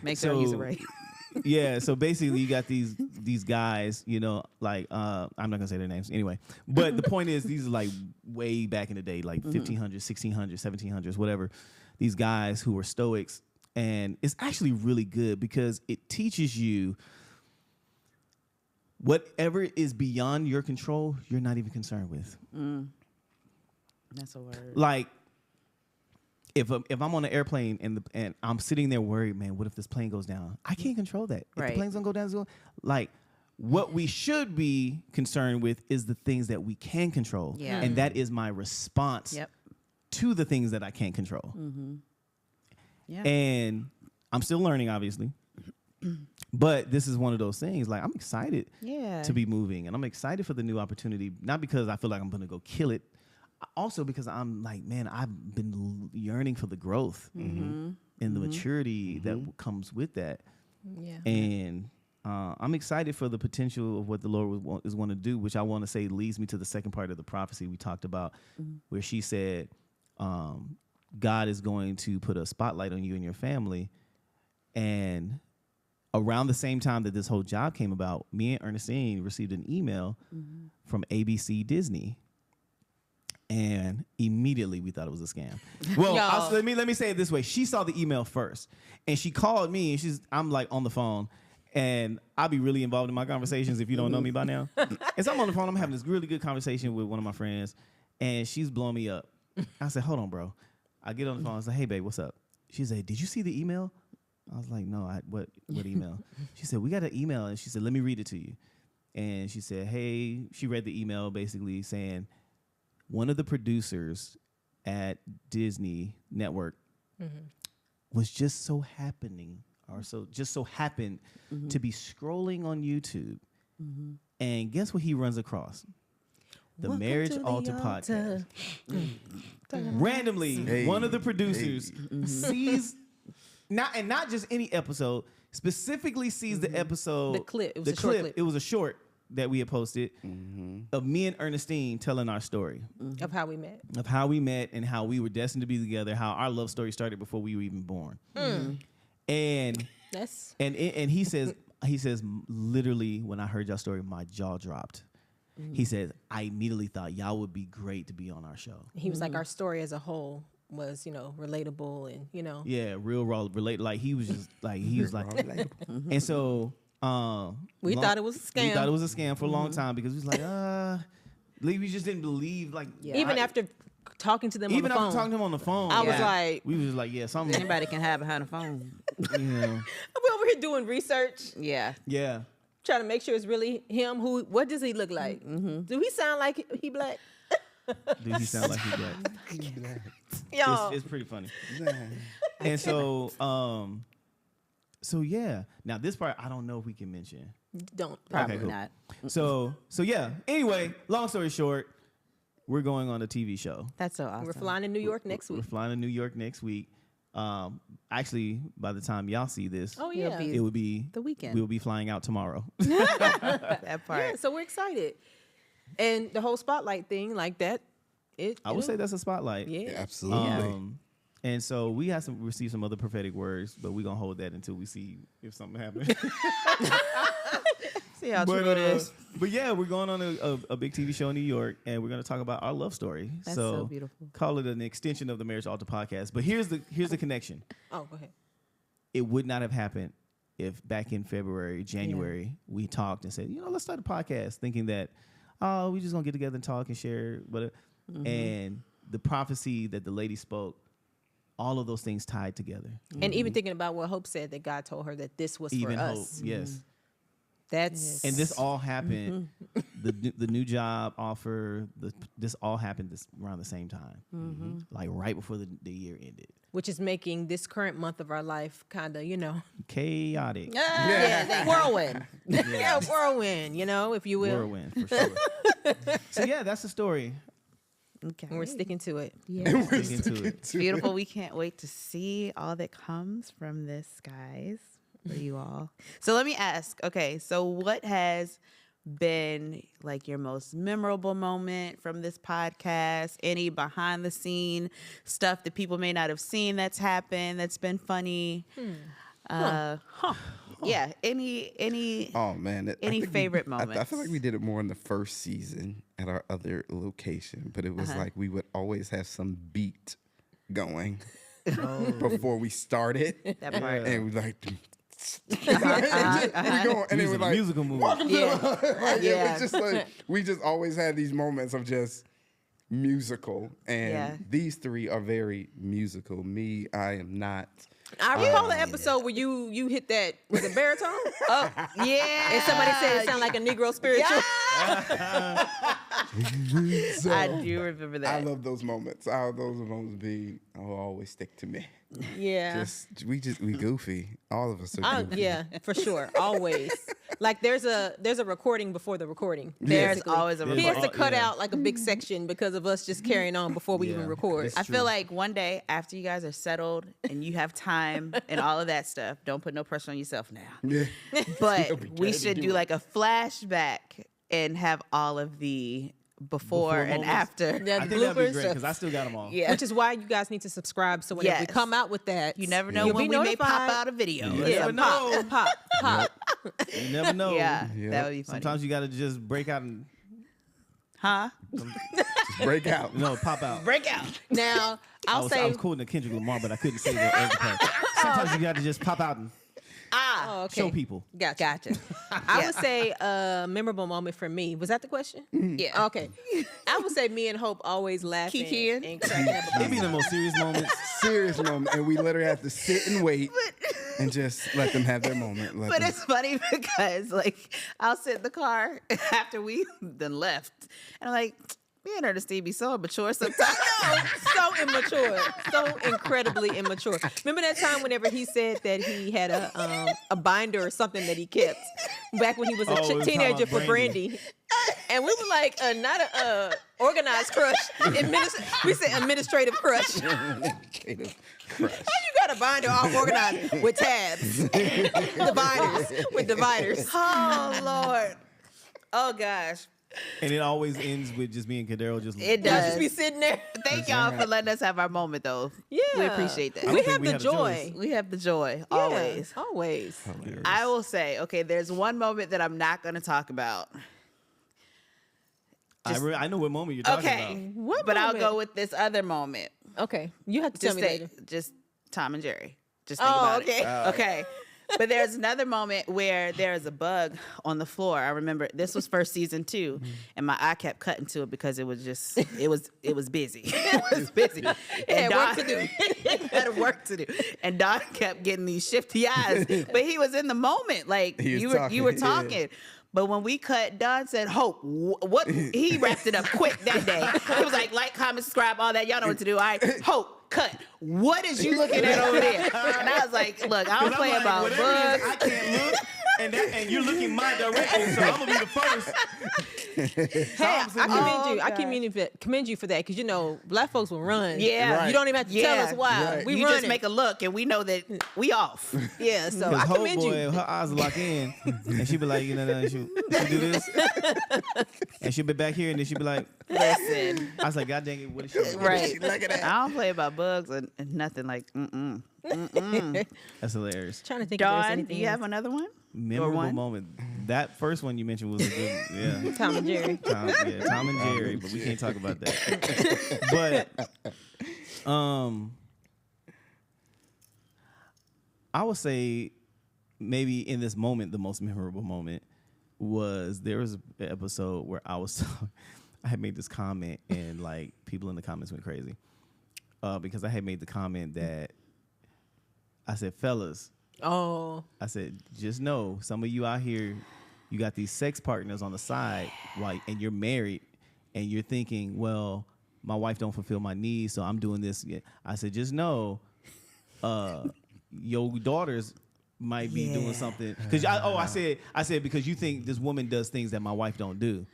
Make sure I use it right. Yeah, so basically you got these guys, you know, like I'm not gonna say their names anyway. But the point is, these are like way back in the day, like 1500s, 1600s, 1700s, whatever. These guys who were Stoics, and it's actually really good because it teaches you whatever is beyond your control, you're not even concerned with. That's a word. Like if I'm on an airplane and I'm sitting there worried, man, what if this plane goes down? I can't control that. If the plane's gonna go down, like what we should be concerned with is the things that we can control. Yeah. And that is my response to the things that I can't control. Yeah. And I'm still learning, obviously. But this is one of those things, like I'm excited to be moving, and I'm excited for the new opportunity, not because I feel like I'm gonna go kill it, also because I'm like, man, I've been yearning for the growth and the maturity that comes with that. Yeah. And I'm excited for the potential of what the Lord is want to do, which I want to say leads me to the second part of the prophecy we talked about, where she said, God is going to put a spotlight on you and your family. And around the same time that this whole job came about, me and Ernestine received an email from ABC Disney. And immediately we thought it was a scam. Well, let me say it this way. She saw the email first, and she called me, and I'm like on the phone, and I'll be really involved in my conversations if you don't know me by now. And so I'm on the phone, I'm having this really good conversation with one of my friends, and she's blowing me up. I said, hold on, bro. I get on the phone, I said, hey, babe, what's up? She said, did you see the email? I was like, no, what email? She said, we got an email, and she said, let me read it to you. And she said, hey, she read the email basically saying, one of the producers at Disney Network was just so happened to be scrolling on YouTube. And guess what he runs across? The Marriage Altaer podcast. Randomly, one of the producers sees, not just any episode, specifically sees the episode. The clip. It was the a short clip. It was a short that we had posted of me and Ernestine telling our story Of how we met. And how we were destined to be together, how our love story started before we were even born. And he says literally, when I heard y'all story, my jaw dropped. He says, I immediately thought y'all would be great to be on our show. He was like, our story as a whole was, relatable and, Yeah, real raw, relate. Like he was just like, and so we thought it was a scam. We thought it was a scam for a long time because we was like, we just didn't believe, like, even after talking to them on the phone. Even after talking to him on the phone, I was like, we was just like, yeah, something. Anybody can hide behind a phone. we over here doing research, Yeah. trying to make sure it's really him. What does he look like? Do he sound like he black? Does he sound like he black? Y'all. It's pretty funny. And so, yeah. Now this part, I don't know if we can mention. Don't. Probably cool. not. So yeah. Anyway, long story short, we're going on a TV show. That's so awesome. We're flying to New York next week. We're flying to New York next week. Actually, by the time y'all see this, Oh yeah. it would be the weekend. We'll be flying out tomorrow. That part. Yeah, so we're excited. And the whole spotlight thing, like that, I would say that's a spotlight. Yeah. Absolutely. And so we have received some other prophetic words, but we're gonna hold that until we see if something happens. See how true it is. But yeah, we're going on a big TV show in New York, and we're gonna talk about our love story. That's so beautiful. Call it an extension of the Marriage Altaer podcast. But here's the connection. Oh, go ahead. It would not have happened if back in January, we talked and said, let's start a podcast, thinking that, we're just gonna get together and talk and share, whatever. And the prophecy that the lady spoke, all of those things tied together. And even thinking about what Hope said, that God told her that this was Even for hope, us. yes. That's And this all happened. The new job offer. This all happened around the same time, like right before the year ended. which is making this current month of our life kind of, Chaotic. whirlwind. Yeah, whirlwind, if you will. Whirlwind for sure. So yeah, that's the story. Okay. And we're sticking to it. Yeah. Dig into it. It's beautiful. We can't wait to see all that comes from this, guys, for you all. So let me ask, okay, so what has been like your most memorable moment from this podcast? Any behind the scene stuff that people may not have seen that's happened that's been funny? Yeah, any Oh man, I Any think favorite I feel moments? like we did it more in the first season at our other location, but it was like we would always have some beat going before we started, that part? and we like. we go, and it was like musical movie. welcome to Yeah. it was just like we just always had these moments of just musical, and Yeah. these three are very musical. Me, I am not. I recall the episode where you hit that with a baritone. Oh, yeah. And somebody said it sounded like a Negro spiritual. So, I do remember that. I love those moments. Those moments will always stick to me. Yeah. We goofy. All of us are goofy. Yeah, for sure. Always. Like there's a recording before the recording. There's basically. always a He has to recording. cut Yeah. out like a big section because of us just carrying on before we even record. It's I true. feel like one day after you guys are settled and you have time and all of that stuff, don't put no pressure on yourself now. Yeah. But we should do like a flashback and have all of the before and moments. after. Yeah, I the think that'd be bloopers. great because I still got them all. Yeah. Which is why you guys need to subscribe. So whenever we Yes. come out with that, You never know you'll when be we may pop notified. out a video. You Yeah, never know. pop. You never know. Yeah, Yep. that would be funny. Sometimes you got to just break out and Huh? Just break out. pop out. Break out. Now I I'll was say. quoting the Kendrick Lamar, but I couldn't say the other part. Sometimes you got to just pop out and Oh, okay. show people. Gotcha. I would say a memorable moment for me. Was that the question? Yeah. Okay. I would say me and Hope always laughing Kikiing. and cracking up. It'd be the most serious moments. Serious moment, and we literally have to sit and wait and just let them have their moment. But it's funny because like I'll sit in the car after we then left and I'm like, me and Ernestine be so immature sometimes. So immature, so incredibly immature. Remember that time whenever he said that he had a binder or something that he kept back when he was a Oh, we were talking teenager about for Brandy, and we were like not a organized crush, we said administrative crush. Administrative crush. How you got a binder all organized with tabs, dividers? Oh Lord. Oh gosh. And it always ends with just me and Cadero just. It I does. just be sitting there. Thank y'all for letting us have our moment though. Yeah, We appreciate that. I We don't think have we the had a joy. choice. We have the joy Yeah, always. always. Hilarious. I will say, okay, there's one moment that I'm not going to talk about. I know what moment you're talking Okay, about. What but I'll moment? go with this other moment. Okay, you have to tell Just me say, later. just Tom and Jerry. Just think Oh, about okay. it. Okay. But there's another moment where there's a bug on the floor. I remember this was first season 2, and my eye kept cutting to it because it was just it was busy. It was busy. had work to do. It had work to do. And Don kept getting these shifty eyes, but he was in the moment. Like He was you were talking, talking. But when we cut, Don said, "Hope, what?" He wrapped it up quick that day. He was like, comment, subscribe, all that. Y'all know what to do. All right, Hope, cut. What is you looking at over there? And I was like, look, I don't I'm play like, about whatever it is, bugs. I can't look, and you're looking my direction, so I'm gonna be the first. Hey, I commend you for that because black folks will run. Yeah. Right. You don't even have to tell us why. Right. We You run just make a look, and we know that we off. yeah. So Because I Hope commend boy, you. her eyes will lock in, and she'd be like, she'll do this, and she'll be back here, and then she'll be like, Listen, I was like, God dang it, what is she doing? right? Look at that. I don't play about bugs and nothing like. That's hilarious. Trying to think if there's Dawn, anything do you have else. another one? Memorable one? moment. That first one you mentioned was a good, yeah. Tom and Jerry. Tom and Jerry, but we can't talk about that. But I would say maybe in this moment, the most memorable moment was there was an episode where I was I had made this comment and like people in the comments went crazy because I had made the comment that I said, fellas, Oh. I said, just know some of you out here, you got these sex partners on the side, right? And you're married and you're thinking, well, my wife don't fulfill my needs, so I'm doing this. I said, just know your daughters might be doing something. Because I said because you think this woman does things that my wife don't do.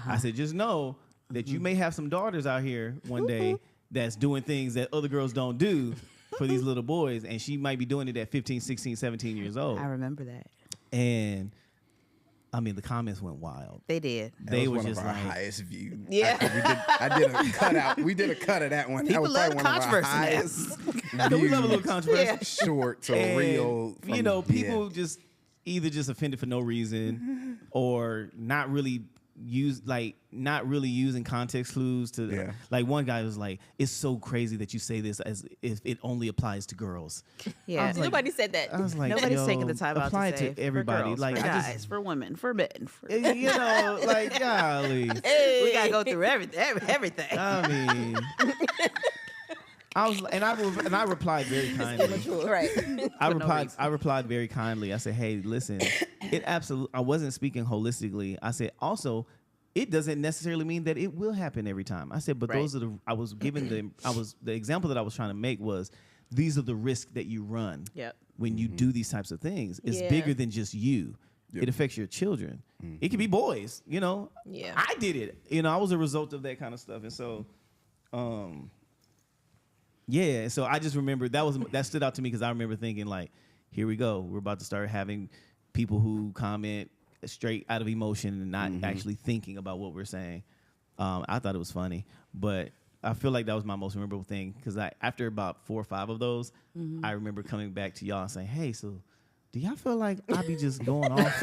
I said, just know that you may have some daughters out here one day that's doing things that other girls don't do for these little boys, and she might be doing it at 15, 16, 17 years old. I remember that. And I mean, the comments went wild. They did. They were one just of our like, highest viewed. Yeah. I did a cutout. We did a cut of that one. People that was love probably one of our controversy now. highest we love a little viewed controversy. shorts or And, reel. you know, people just either just offended for no reason or not really using context clues to like one guy was like, it's so crazy that you say this as if it only applies to girls. Yeah. like- Nobody said that. I was like, Nobody's yo, taking the time out apply to it say to everybody. for girls, Like for I guys, just, for women, for men. For you know, like golly. we gotta go through everything. I mean, I replied very kindly. Right. I replied very kindly. I said, "Hey, listen, I wasn't speaking holistically. I said also, it doesn't necessarily mean that it will happen every time. I said, but those are the example that I was trying to make was these are the risks that you run when you do these types of things. It's bigger than just you. It affects your children. It could be boys, you know. Yeah. I did it. You know, I was a result of that kind of stuff. And so, yeah. So I just remember that stood out to me because I remember thinking like, here we go. We're about to start having people who comment straight out of emotion and not actually thinking about what we're saying. I thought it was funny, but I feel like that was my most memorable thing because after about 4 or 5 of those, I remember coming back to y'all and saying, hey, so do y'all feel like I be just going off?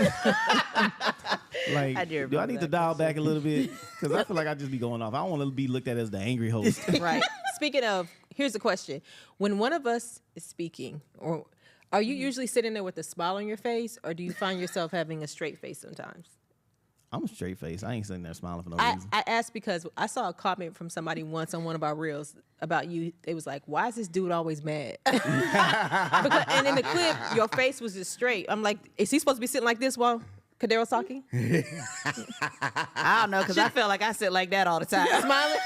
Like, do I need to dial back a little bit? Because I feel like I just be going off. I don't want to be looked at as the angry host. Right. Speaking of, here's the question. When one of us is speaking, or are you usually sitting there with a smile on your face, or do you find yourself having a straight face sometimes? I'm a straight face. I ain't sitting there smiling for no reason. I asked because I saw a comment from somebody once on one of our reels about you. It was like, why is this dude always mad? And in the clip, your face was just straight. I'm like, is he supposed to be sitting like this while Kadero's talking? I don't know, because I feel like I sit like that all the time. Smiling?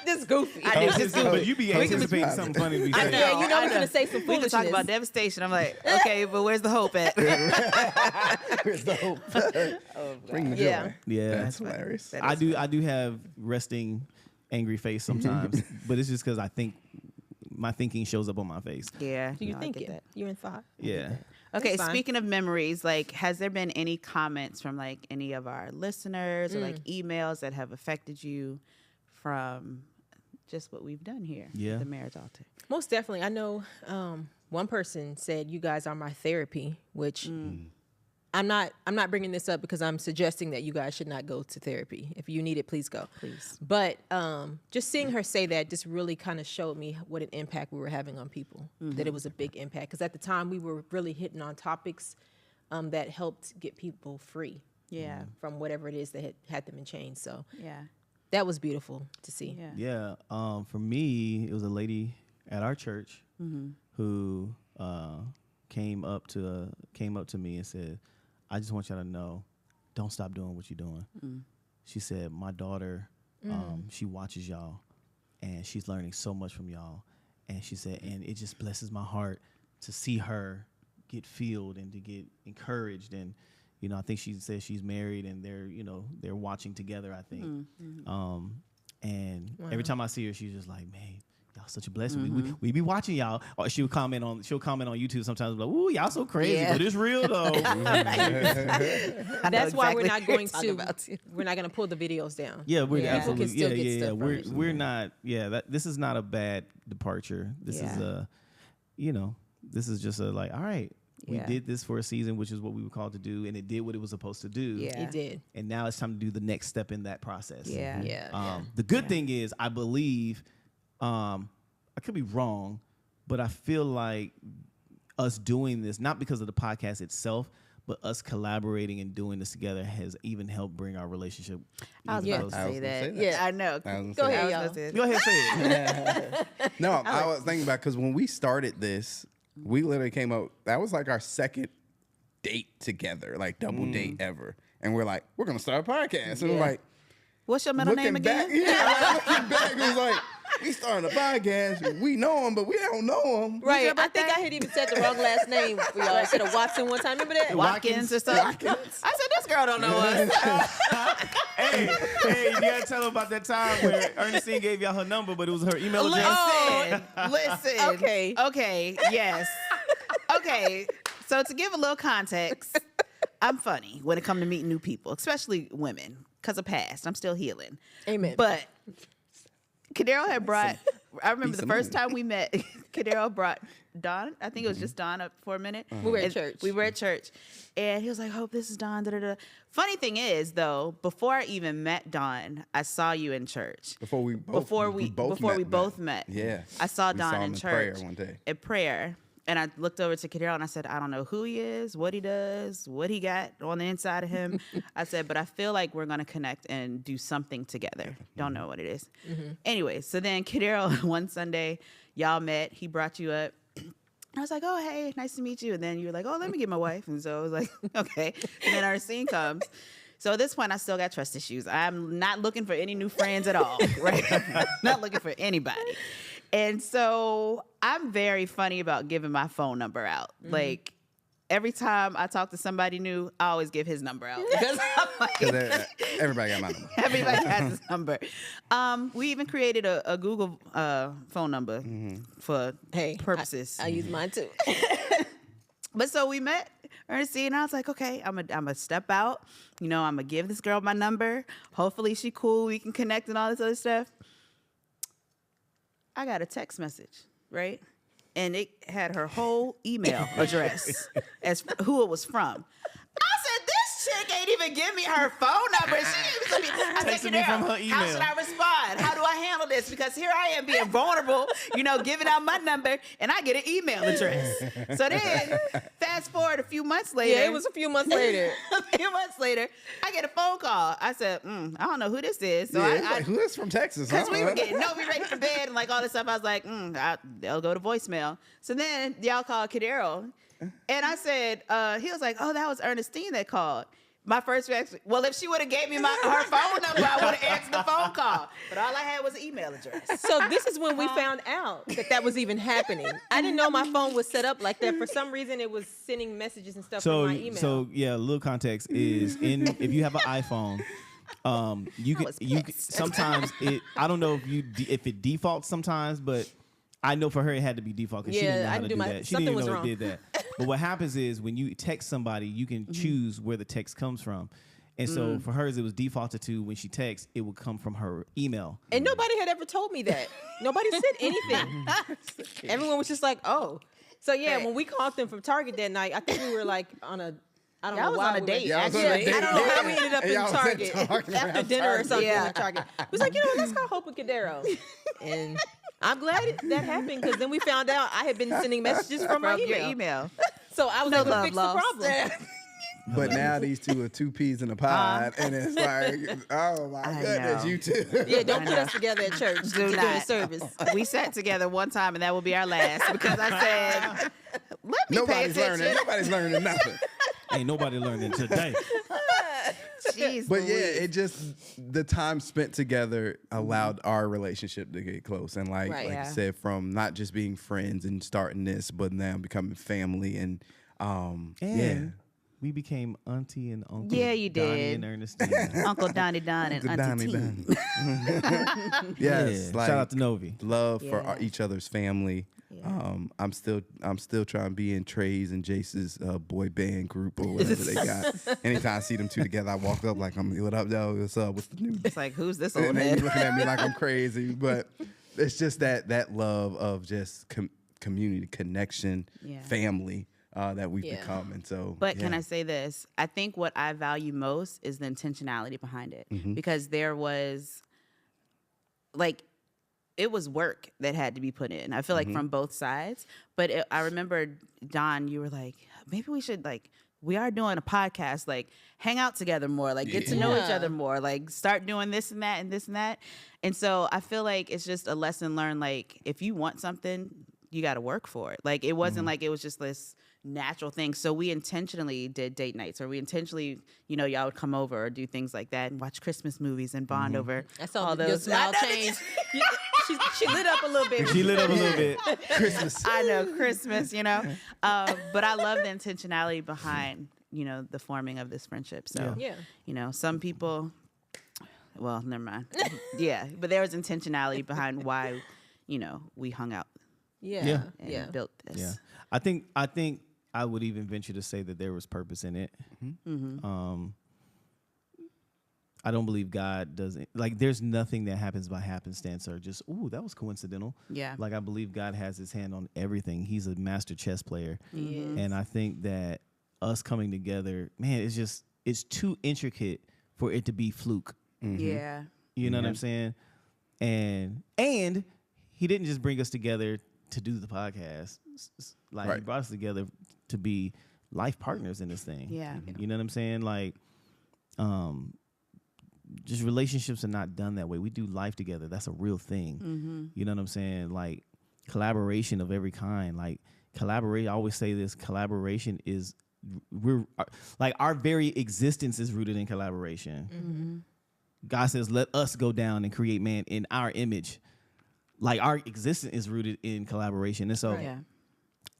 Just goofy. I do. Just But you be anticipating something funny to be I saying. know. Yeah, you know I we're going to say some We foolishness. can talk about devastation. I'm like, okay, but where's the hope at? Where's the hope? Bring the Yeah. joy. Yeah. That's hilarious. That I is do have resting angry face sometimes, but it's just because I think my thinking shows up on my face. Yeah. Do you no, I think get it? that. You're in thought. Yeah. Okay, That's fine. speaking of memories, like, has there been any comments from like any of our listeners or like emails that have affected you from just what we've done here? Yeah. At the Marriage Altaer. Most definitely. I know one person said, you guys are my therapy, which I'm not bringing this up because I'm suggesting that you guys should not go to therapy. If you need it, please go. Please. But just seeing her say that just really kind of showed me what an impact we were having on people, that it was a big impact. Because at the time, we were really hitting on topics that helped get people free Yeah. from whatever it is that had them in chains. So Yeah. that was beautiful to see. Yeah. Yeah. For me, it was a lady at our church who came up to me and said, I just want y'all to know, don't stop doing what you're doing. She said, my daughter, she watches y'all and she's learning so much from y'all. And she said, and it just blesses my heart to see her get filled and to get encouraged. And, you know, I think she said she's married and they're watching together, I think. And every time I see her, she's just like, man, y'all such a blessing. We be watching y'all. Or she'll comment on YouTube sometimes like, ooh, y'all so crazy, but it's real though. That's why we're not going talking to about. we're not going to pull the videos down. Yeah, we're Yeah. absolutely. People can still get Yeah. stuff from it. We're not. Yeah, this is not a bad departure. This is Yeah. this is just a like, all right, we Yeah. did this for a season, which is what we were called to do, and it did what it was supposed to do. Yeah. It did. And now it's time to do the next step in that process. Yeah. Yeah. The good thing is, I believe, I could be wrong, but I feel like us doing this, not because of the podcast itself, but us collaborating and doing this together has even helped bring our relationship. I was even about to closer. say that. Yeah. I know. I was gonna Go say ahead, I y'all. was gonna say Go ahead, say it. No, I was thinking about because when we started this, we literally came up. That was like our second date together, like double date ever. And we're like, we're gonna start a podcast. And we're like, What's your middle name looking back, again? looking back, it was like, we started a podcast. We know him, but we don't know him. Right. your I think birthday? I had even said the wrong last name for y'all. I said a Watson one time. Remember that? Watkins or something. I said, this girl don't know us. Hey, you gotta tell them about that time where Ernestine gave y'all her number, but it was her email address. Listen. Okay. Yes. Okay. So to give a little context, I'm funny when it comes to meeting new people, especially women, because of past. I'm still healing. Amen. But Kadero had brought, I remember the of first money. time we met, Kadero brought Don. I think it was just Don up for a minute. We were at And church. We were at church. And he was like, hope this is Don. Da, da, da. Funny thing is, though, before I even met Don, I saw you in church. Before we both met. Yeah. I saw We Don him in prayer church one day. at prayer. And I looked over to Kadero and I said, I don't know who he is, what he does, what he got on the inside of him. I said, but I feel like we're going to connect and do something together. Don't know what it is. Anyway, so then Kadero, one Sunday, y'all met. He brought you up. I was like, oh, hey, nice to meet you. And then you were like, oh, let me get my wife. And so I was like, okay. And then our scene comes. So at this point, I still got trust issues. I'm not looking for any new friends at all, right? Not looking for anybody. And so I'm very funny about giving my phone number out. Like, every time I talk to somebody new, I always give his number out. Because I'm like, 'Cause everybody got my number. everybody has his number. We even created a Google phone number for purposes. I use mine too. But so we met Ernestine, and I was like, okay, I'm gonna step out. You know, I'm gonna give this girl my number. Hopefully she cool. We can connect and all this other stuff. I got a text message, right? And it had her whole email address as who it was from. I said, this chick ain't even give me her phone number. She didn't even I Texted said, me from her How email. should I respond? How do I handle this? Because here I am being vulnerable, you know, giving out my number, and I get an email address. So then, fast forward a few months later. Yeah, it was a few months later. A few months later, I get a phone call. I said, I don't know who this is. So Yeah, I who is from Texas? because huh? we were getting ready for bed and like all this stuff. I was like, they'll go to voicemail. So then y'all called Kadero. And I said, he was like, oh, that was Ernestine that called. My first reaction, well, if she would have gave me her phone number, I would have answered the phone call. But all I had was an email address. So this is when we found out that was even happening. I didn't know my phone was set up like that. For some reason, it was sending messages and stuff from my email. So yeah, a little context is if you have an iPhone, you can sometimes I don't know if it defaults sometimes, but I know for her it had to be default because she didn't know how to do that. She didn't even know it did that. But what happens is when you text somebody, you can choose where the text comes from. And so for hers, it was defaulted to when she texts, it would come from her email. And nobody had ever told me that. Nobody said anything. Everyone was just like, oh. So yeah, when we called them from Target that night, I think we were like on a, I don't know was why on a we date, went- Yeah, I was on a Yeah, date. I don't know how we ended up And in y'all was at Target Target after around dinner or Target. something. Yeah. At Target. We was like, let's call Hope and Cadero. And I'm glad that happened because then we found out I had been sending messages from my Your email. email. So I was No able to love fix lost. the problem. But now these two are two peas in a pod, and it's like, oh my I goodness, know. you two. Yeah, don't put us together at church. Do during not. service. We sat together one time, and that will be our last because I said, let me Nobody's pay attention. learning. Nobody's learning nothing. Ain't nobody learning today. Jeez, But yeah, Louise. it just the time spent together allowed our relationship to get close, and like Right. like Yeah. you said, from not just being friends and starting this, but now becoming family, and And we became auntie and uncle. Yeah, you Donnie did. and Ernestine. Uncle Donnie Don and Donnie Auntie T. Donnie. Yes, Yeah. like Shout out to Novi. love for Yeah. each other's family. I'm still trying to be in Trey's and Jace's boy band group or whatever they got. Anytime I see them two together, I walk up like, what up, yo? What's up? What's the news? It's like, who's this old And they be head? looking at me like I'm crazy, but it's just that love of just community connection, Yeah. family that we've Yeah. become, and so. But can yeah. I say this? I think what I value most is the intentionality behind it. Mm-hmm. Because there was, like, it was work that had to be put in. I feel like from both sides. But I remember, Don, you were like, maybe we should, like, we are doing a podcast, like hang out together more, like get to know each other more, like start doing this and that and this and that. And so I feel like it's just a lesson learned. Like if you want something, you got to work for it. Like it wasn't like it was just this natural thing. So we intentionally did date nights, or we intentionally, y'all would come over or do things like that and watch Christmas movies and bond over I saw all your those. smile change. She lit up a little bit. She lit up a little bit. Christmas. I know, Christmas, but I love the intentionality behind, the forming of this friendship. So, Yeah. Some people, well, never mind. Yeah, but there was intentionality behind why, we hung out Yeah. and built this. Yeah, I think I would even venture to say that there was purpose in it. I don't believe God doesn't, like, there's nothing that happens by happenstance or just, ooh, that was coincidental. Yeah. Like, I believe God has his hand on everything. He's a master chess player. He is. And I think that us coming together, man, it's too intricate for it to be fluke. Yeah. You know what I'm saying? And he didn't just bring us together to do the podcast. Like, he Right. brought us together to be life partners in this thing. Yeah. You know what I'm saying? Like, just relationships are not done that way. We do life together. That's a real thing. You know what I'm saying? Like, collaboration of every kind. Like, collaborate. I always say this: collaboration is our very existence is rooted in collaboration. God says, "Let us go down and create man in our image." Like, our existence is rooted in collaboration, and so,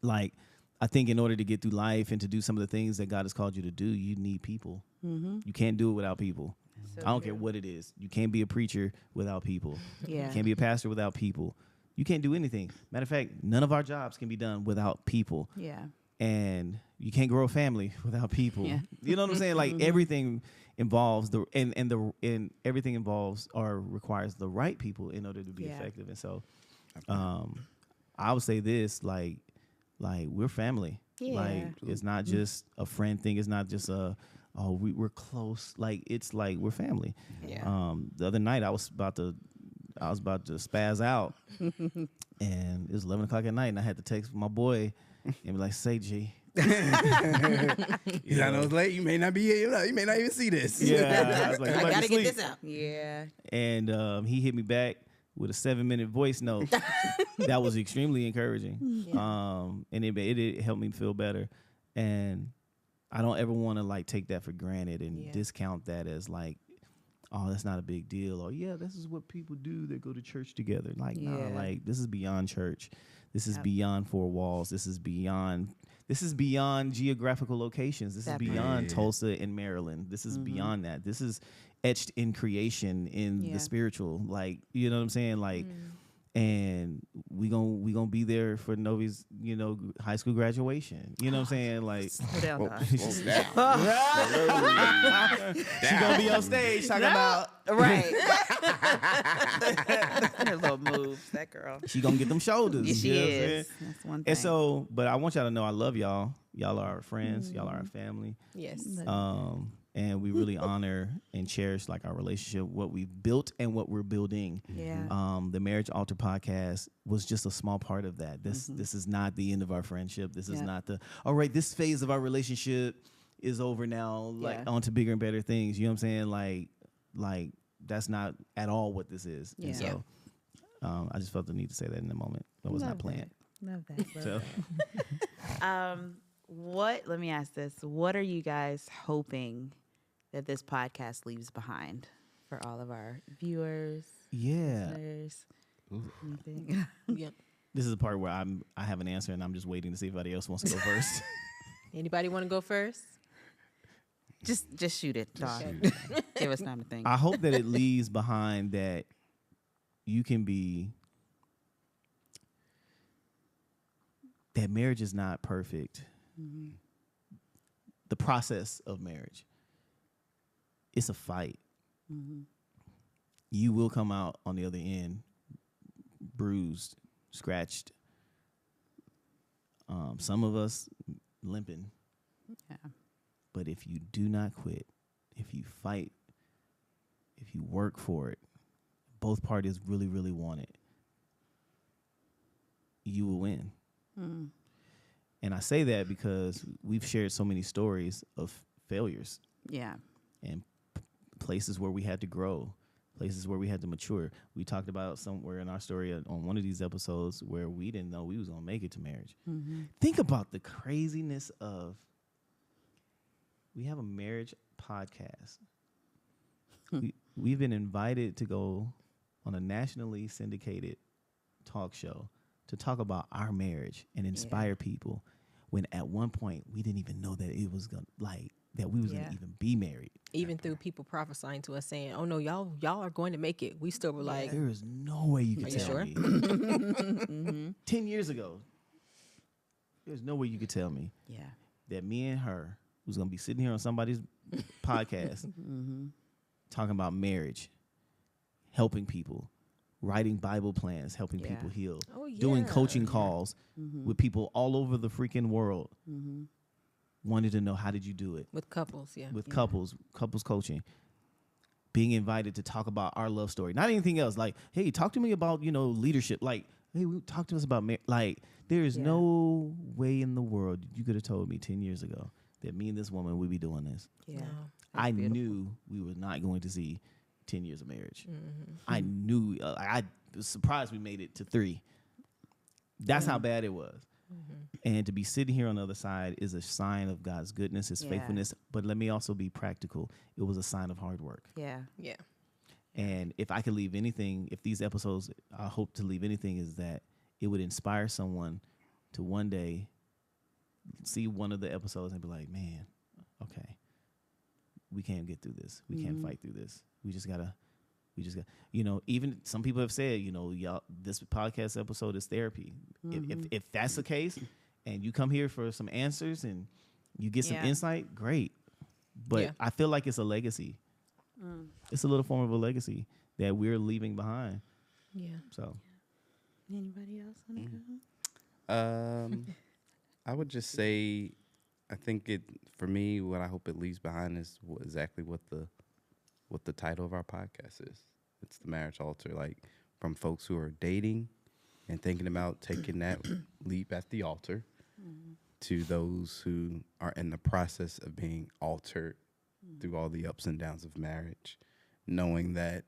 like, I think in order to get through life and to do some of the things that God has called you to do, you need people. You can't do it without people. So I don't care what it is. You can't be a preacher without people. Yeah. You can't be a pastor without people. You can't do anything. Matter of fact, none of our jobs can be done without people. Yeah. And you can't grow a family without people. Yeah. You know what I'm saying? Like, everything involves everything involves or requires the right people in order to be effective. And so, I would say this: like we're family. Yeah. Like, it's not just a friend thing. It's not just we're close. Like, it's like we're family. Yeah. The other night I was about to spaz out, and it was 11 o'clock at night, and I had to text my boy and be like, "Say, G." I know it's late. You may not be here. You may not even see this. Yeah, I was like, I gotta get this out. Yeah. And he hit me back with a 7-minute voice note that was extremely encouraging. And it helped me feel better. And I don't ever want to, like, take that for granted and discount that as like, oh, that's not a big deal, or this is what people do that go to church together. Like, nah, like, this is beyond church. This is beyond four walls. This is beyond geographical locations. This is beyond Tulsa and Maryland. This is beyond that. This is etched in creation, in the spiritual. Like, you know what I'm saying? Like, and we gonna be there for Novi's, high school graduation. You know what I'm saying? Like, Slow down, dog. she gonna be on stage talking about Right. Her little moves, that girl. she gonna get them shoulders. Yeah, she you know what I'm is. saying? That's one thing. And so, but I want y'all to know I love y'all. Y'all are our friends. Y'all are our family. Yes. And we really honor and cherish, like, our relationship, what we've built and what we're building. Yeah. The Marriage Altaer podcast was just a small part of that. This is not the end of our friendship. This is not all right, this phase of our relationship is over now, like, on to bigger and better things. You know what I'm saying? Like that's not at all what this is. Yeah. And so I just felt the need to say that in the moment. That was not planned. Love that. So Let me ask this. What are you guys hoping that this podcast leaves behind for all of our viewers, listeners? Anything? Yep. This is the part where I have an answer and I'm just waiting to see if anybody else wants to go first. Anybody want to go first? Just shoot it, dog. Give us time to think. I hope that it leaves behind that you can be, that marriage is not perfect. The process of marriage, it's a fight. You will come out on the other end bruised, scratched. Some of us limping. Yeah. But if you do not quit, if you fight, if you work for it, both parties really, really want it, you will win. And I say that because we've shared so many stories of failures Yeah. and places where we had to grow, places where we had to mature. We talked about somewhere in our story on one of these episodes where we didn't know we was going to make it to marriage. Think about the craziness of, we have a marriage podcast. We've been invited to go on a nationally syndicated talk show to talk about our marriage and inspire people, when at one point we didn't even know that it was gonna that we was gonna even be married. Even through people prophesying to us saying, "Oh no, y'all are going to make it," we still were like, There is no way you could Are you tell sure? me. 10 years ago, there's no way you could tell me Yeah. that me and her was gonna be sitting here on somebody's podcast talking about marriage, helping people, writing Bible plans, helping people heal, Oh, doing yeah. coaching calls with people all over the freaking world. Wanted to know, how did you do it? with couples, With couples coaching, being invited to talk about our love story, not anything else. Like, hey, talk to me about, leadership. Like, hey, talk to us about like, there is no way in the world you could have told me 10 years ago that me and this woman would be doing this. yeah. I knew we were not going to see 10 years of marriage. I knew, I was surprised we made it to 3. That's how bad it was. And to be sitting here on the other side is a sign of God's goodness, his faithfulness. But let me also be practical. It was a sign of hard work. Yeah. Yeah. And if I could leave anything, if these episodes, I hope to leave anything, is that it would inspire someone to one day see one of the episodes and be like, man, okay, we can't get through this. We can't fight through this. We just got, even some people have said, y'all, this podcast episode is therapy. If that's the case and you come here for some answers and you get some insight, great. But I feel like it's a legacy. It's a little form of a legacy that we're leaving behind. Yeah. So, Anybody else want to go? I would just say, I think for me, what I hope it leaves behind is exactly what the title of our podcast is. It's the Marriage Altaer, like from folks who are dating and thinking about taking that leap at the altar to those who are in the process of being altered through all the ups and downs of marriage, knowing that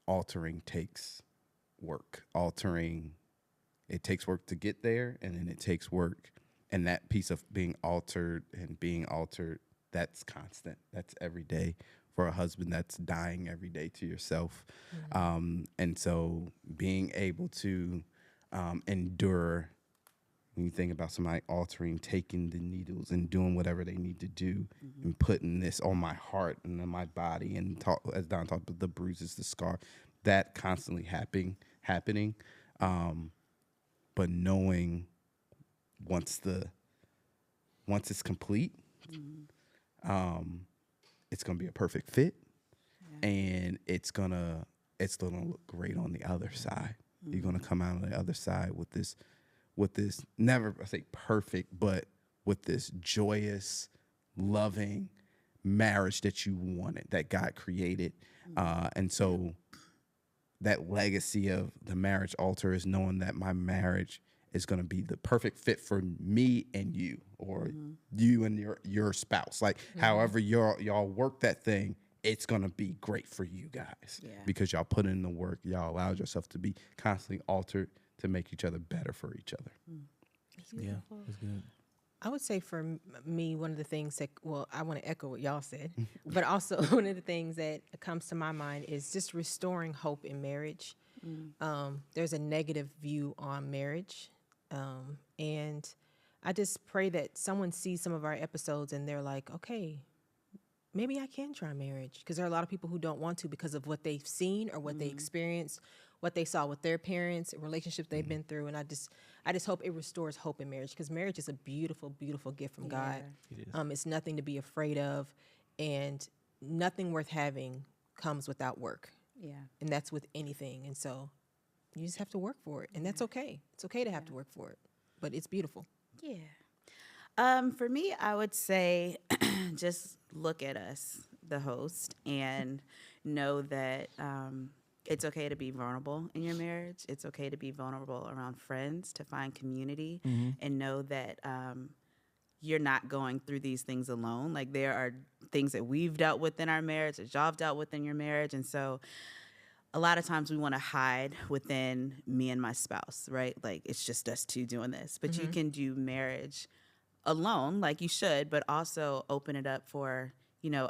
altering takes work. It takes work to get there, and then it takes work. And that piece of being altered, that's constant. That's every day. For a husband, that's dying every day to yourself. And so being able to endure, when you think about somebody altering, taking the needles and doing whatever they need to do and putting this on my heart and on my body, and as Don talked about the bruises, the scar, that constantly happening. But knowing once it's complete, it's gonna be a perfect fit, and it's gonna look great on the other side. You're gonna come out on the other side with this never, I say perfect, but with this joyous, loving marriage that you wanted, that God created. And so that legacy of the Marriage Altaer is knowing that my marriage is going to be the perfect fit for me and you, or you and your spouse. Like, however y'all work that thing, it's going to be great for you guys because y'all put in the work. Y'all allowed yourself to be constantly altered to make each other better for each other. yeah, it's good. I would say for me, one of the things that, I want to echo what y'all said, but also one of the things that comes to my mind is just restoring hope in marriage. There's a negative view on marriage. And I just pray that someone sees some of our episodes and they're like, okay, maybe I can try marriage. Because there are a lot of people who don't want to because of what they've seen or what they experienced, what they saw with their parents, relationships they've been through. And I just hope it restores hope in marriage, because marriage is a beautiful, beautiful gift from God. It is. It's nothing to be afraid of, and nothing worth having comes without work. Yeah. And that's with anything. And so you just have to work for it. And that's okay. It's okay to have to work for it. But it's beautiful. Yeah. For me, I would say just look at us, the host, and know that it's okay to be vulnerable in your marriage. It's okay to be vulnerable around friends, to find community, and know that you're not going through these things alone. Like, there are things that we've dealt with in our marriage, that y'all have dealt with in your marriage. And so a lot of times we want to hide within me and my spouse, right? Like, it's just us two doing this. But you can do marriage alone, like you should, but also open it up for,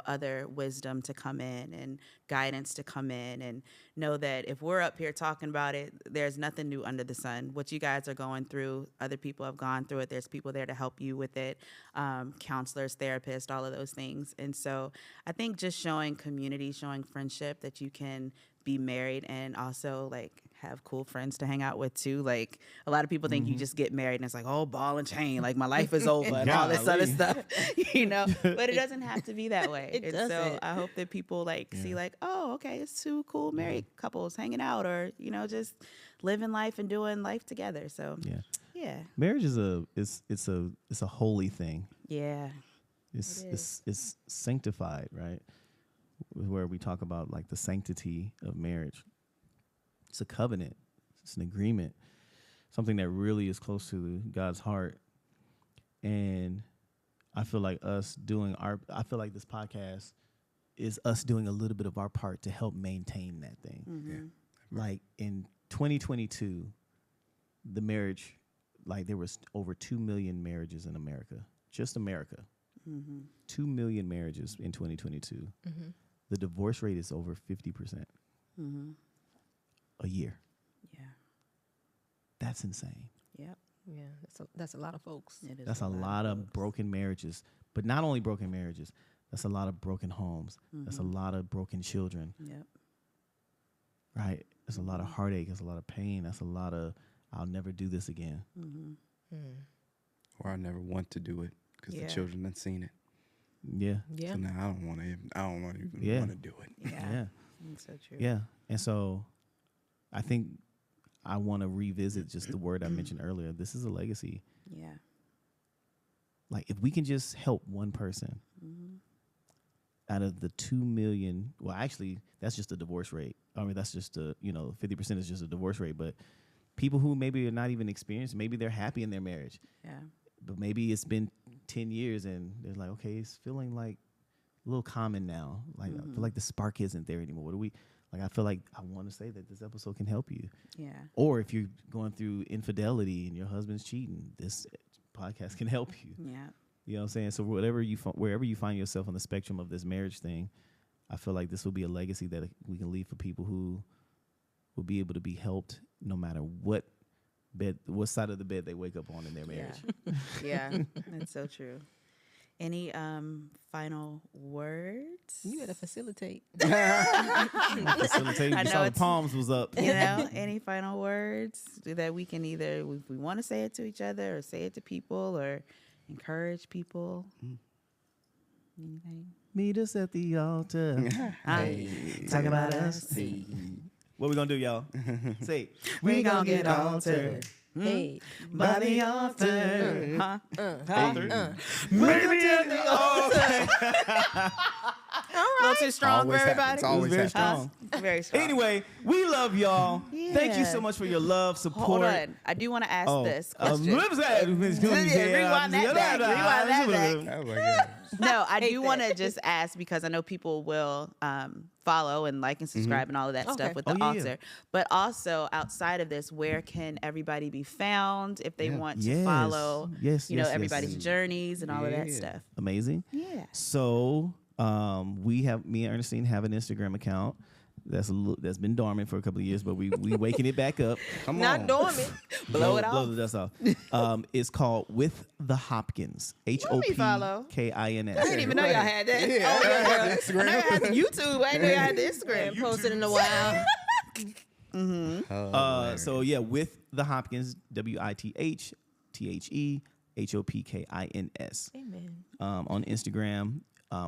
other wisdom to come in and guidance to come in, and know that if we're up here talking about it, there's nothing new under the sun. What you guys are going through, other people have gone through it. There's people there to help you with it, counselors, therapists, all of those things. And so I think just showing community, showing friendship, that you can be married and also like have cool friends to hang out with too. Like, a lot of people think you just get married and it's like, oh, ball and chain, like my life is over and all this other stuff, but it doesn't have to be that way. It And so doesn't. I hope that people see like, oh, okay, it's two cool married couples hanging out, or, just living life and doing life together. So yeah. Marriage is a holy thing. Yeah. It's sanctified, right? Where we talk about like the sanctity of marriage. It's a covenant. It's an agreement. Something that really is close to God's heart. And I feel like this podcast is us doing a little bit of our part to help maintain that thing. Yeah. Like in 2022, the marriage, like there was over 2 million marriages in America, just America. 2 million marriages in 2022. The divorce rate is over 50% a year. Yeah. That's insane. Yep. Yeah, that's a lot of folks. It is That's a lot of broken marriages, but not only broken marriages. That's a lot of broken homes. That's a lot of broken children. Yep. Right? There's a lot of heartache. There's a lot of pain. That's a lot of, I'll never do this again. Or I never want to do it because the children have seen it. Yeah. Yeah. So now I don't want to even Yeah. want to do it. Yeah. That's so true. Yeah. And so I think I want to revisit just the word I mentioned earlier. This is a legacy. Yeah. Like, if we can just help one person out of the 2 million, well, actually, that's just the divorce rate. I mean, that's just 50% is just a divorce rate. But people who maybe are not even experienced, maybe they're happy in their marriage. Yeah. But maybe it's been 10 years and they're like, okay, it's feeling like a little common now. Like, I feel like the spark isn't there anymore. What do we, like, I feel like I want to say that this episode can help you. Yeah. Or if you're going through infidelity and your husband's cheating, this podcast can help you. Yeah. You know what I'm saying? So wherever you find yourself on the spectrum of this marriage thing, I feel like this will be a legacy that we can leave for people who will be able to be helped no matter what side of the bed they wake up on in their marriage. Yeah. That's so true. Any final words? You gotta facilitate. Facilitating. I You know saw the it's- palms was up. Any final words that we can either, if we want to say it to each other or say it to people or encourage people? Anything? Meet us at the altar. Talk about us. What we gonna do, y'all? Say, We gon' get altered. Hey, By the altar. Meet at the altar. A little too strong for Always everybody. happens. Always very happens. strong. Very strong. Anyway, we love y'all. Thank you Yeah. so much for your love, support. Hold on. I do want to ask this question. What was that? Rewind that back. Rewind that back. Oh my God. No, I do want to just ask because I know people will follow and like and subscribe and all of that Okay. stuff with the Oh, yeah, altar. yeah. But also outside of this, where can everybody be found if they want to Yes. follow? Yes, yes, everybody's yes. journeys and all of that Yeah. stuff. Amazing. Yeah. So me and Ernestine have an Instagram account that's been dormant for a couple of years, but we waking it back up. Come not on. dormant. Blow it Blow off. the dust off. It's called With the Hopkins. follow. HOPKINS. I didn't even know y'all had that. Yeah, Oh, I yeah, had girl. Instagram. I know y'all had the YouTube. I didn't know y'all had the Instagram. Haven't posted in a while. So yeah, With the Hopkins. WITHTHEHOPKINS. Amen. On Instagram.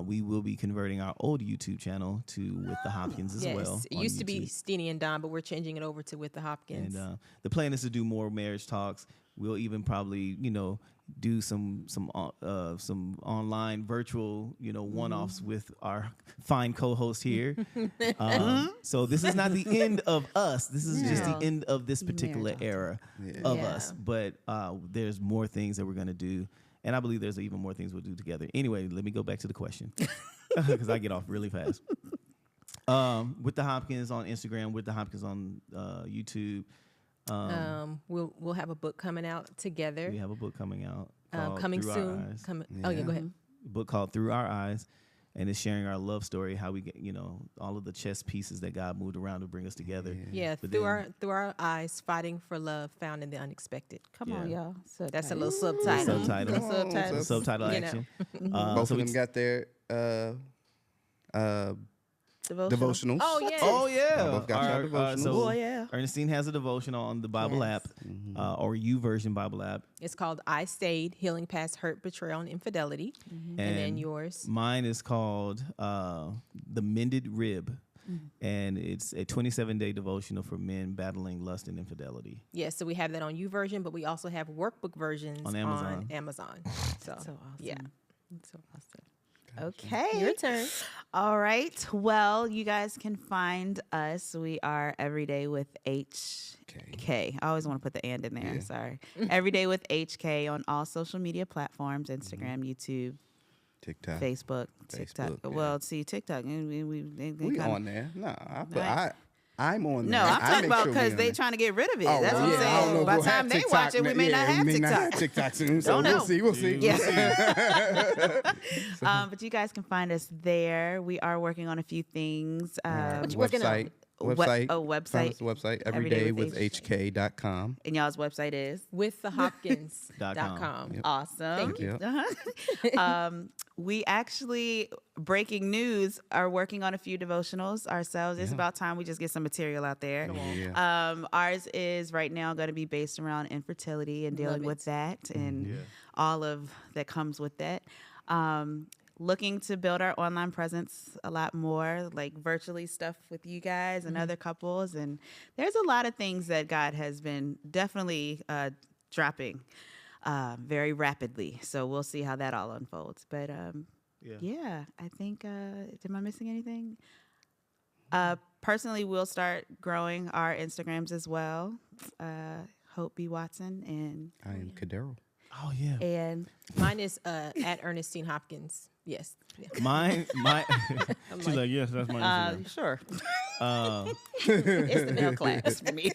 We will be converting our old YouTube channel to With the Hopkins as Yes, well. it on used to be YouTube. Steenie and Don, but we're changing it over to With the Hopkins. And the plan is to do more marriage talks. We'll even probably, do some online virtual, one-offs with our fine co-host here. So this is not the end of us. This is just the end of this particular era of us. But there's more things that we're going to do. And I believe there's even more things we'll do together. Anyway, let me go back to the question because I get off really fast. With the Hopkins on Instagram, with the Hopkins on YouTube. We'll have a book coming out together. We have a book coming out. Coming Through soon. Our Eyes. Oh yeah, go ahead. A book called Through Our Eyes, and it's sharing our love story, how we get, all of the chess pieces that God moved around to bring us together. Yeah, But through our eyes, fighting for love found in the unexpected. Come on, y'all. That's a little subtitle. Subtitle action. Both so of them got their devotionals. Oh yeah. Oh yeah. Both got y'all devotionals. So Oh, yeah. Ernestine has a devotional on the Bible app, or YouVersion Bible app. It's called I Stayed, Healing Past Hurt, Betrayal, and Infidelity. And then yours. Mine is called The Mended Rib. And it's a 27-day devotional for men battling lust and infidelity. Yeah, so we have that on YouVersion, but we also have workbook versions On Amazon. So, So awesome. yeah. So awesome. Okay. Your turn. All right. Well, you guys can find us. We are Everyday with HK. I always want to put the and in there. Yeah. Sorry. Everyday with HK on all social media platforms: Instagram, YouTube, TikTok. Facebook, TikTok. Facebook, yeah. Well, see, TikTok. We on there. No, Right. I'm on there. No, I'm I talking make about sure we because on they there. trying to get rid of it. Oh, That's well, what I'm yeah, I don't know saying. if By the we'll time have they TikTok watch it, we may not have we may not have TikTok. TikTok soon. So Don't know. we'll see. Yeah. But you guys can find us there. We are working on a few things. What you working on? Website. Find us the website everydaywithhk.com. And y'all's website is Withthehopkins.com. awesome. Thank you. We actually, breaking news, are working on a few devotionals ourselves. It's about time we just get some material out there. Ours is right now going to be based around infertility and dealing with that and all of that comes with that. Looking to build our online presence a lot more, like virtually stuff with you guys and other couples. And there's a lot of things that God has been definitely dropping very rapidly. So we'll see how that all unfolds. But yeah, I think, am I missing anything? Personally, we'll start growing our Instagrams as well. Hope B. Watson and I am Cadero. Oh yeah. and Mine is at Ernestine Hopkins. Yes. Yeah. Mine. She's like, yes, that's my Instagram. sure. It's the middle class. for me.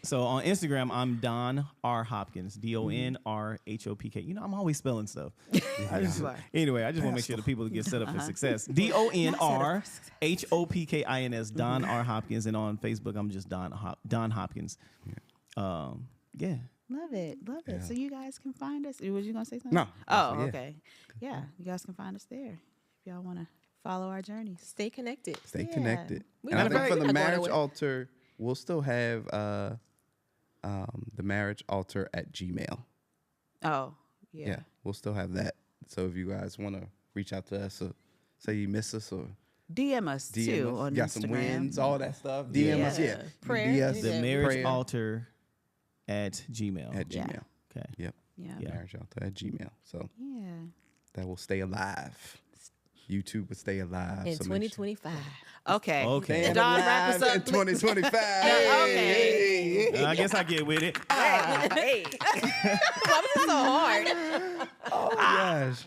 So on Instagram, I'm Don R. Hopkins, DonRHOPK. I'm always spelling stuff. Anyway, I just want to make sure the people get set up for success. DonRHOPKINS, Don R. Hopkins. And on Facebook, I'm just Don Hopkins. Yeah. Love it. Yeah. So you guys can find us. Was you going to say something? No. Oh, Yeah. okay. Yeah, you guys can find us there if y'all want to follow our journeys. Stay connected. Stay Yeah. connected. We And I not think going- for we the not going Marriage away. Altaer, we'll still have the Marriage Altaer at Gmail. Oh, yeah. Yeah, we'll still have that. So if you guys want to reach out to us or say you miss us or DM us DM too us, on got Instagram. some wins, all that stuff. DM us, Yeah. yeah. Prayer, DM us yeah. The Marriage prayer Altaer at Gmail. at Yeah. Gmail. Okay. Yep. Yeah. Yeah. Marriage Altaer at Gmail. So Yeah. that will stay alive. YouTube will stay alive. In so make sure- 2025. Okay. Okay. Staying Don, wrap us alive up. in 2025. Okay. I guess I get with it. Hey. Why was it so hard? Oh gosh.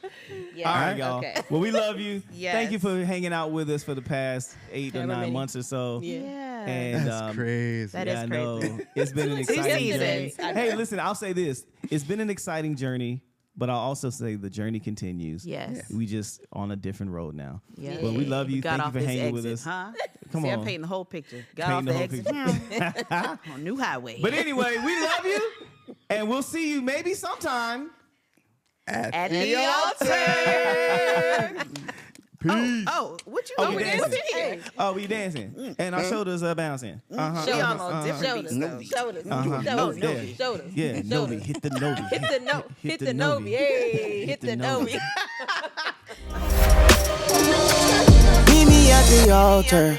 Yeah. All right, y'all. Okay. Well, we love you. Yes. Thank you for hanging out with us for the past 8 or However 9 many. months or so. Yeah. Yeah. And That's crazy. That yeah, is I know. crazy. It's been an exciting journey. seasons. Hey, listen, I'll say this. It's been an exciting journey, but I'll also say the journey continues. Yes. We just on a different road now. Yeah. But we love you. Got Thank you off for this hanging with exit, us. Huh? Come See, on. I'm painting the whole picture. Got Painting off the the whole exit. On new highway. But anyway, we love you. And we'll see you maybe sometime. At the altar. Peace. Oh, what you Oh, doing? we dancing. Hey. Oh, we dancing. And our shoulders are bouncing. Uh-huh. We all on different Shoulders. beats. Shoulders. Uh-huh. Shoulders. Yeah. Shoulders. Yeah, Novi. Hit the Novi. Hit the no. Hit the Novi. Hey, hit the Novi. Meet me at the altar.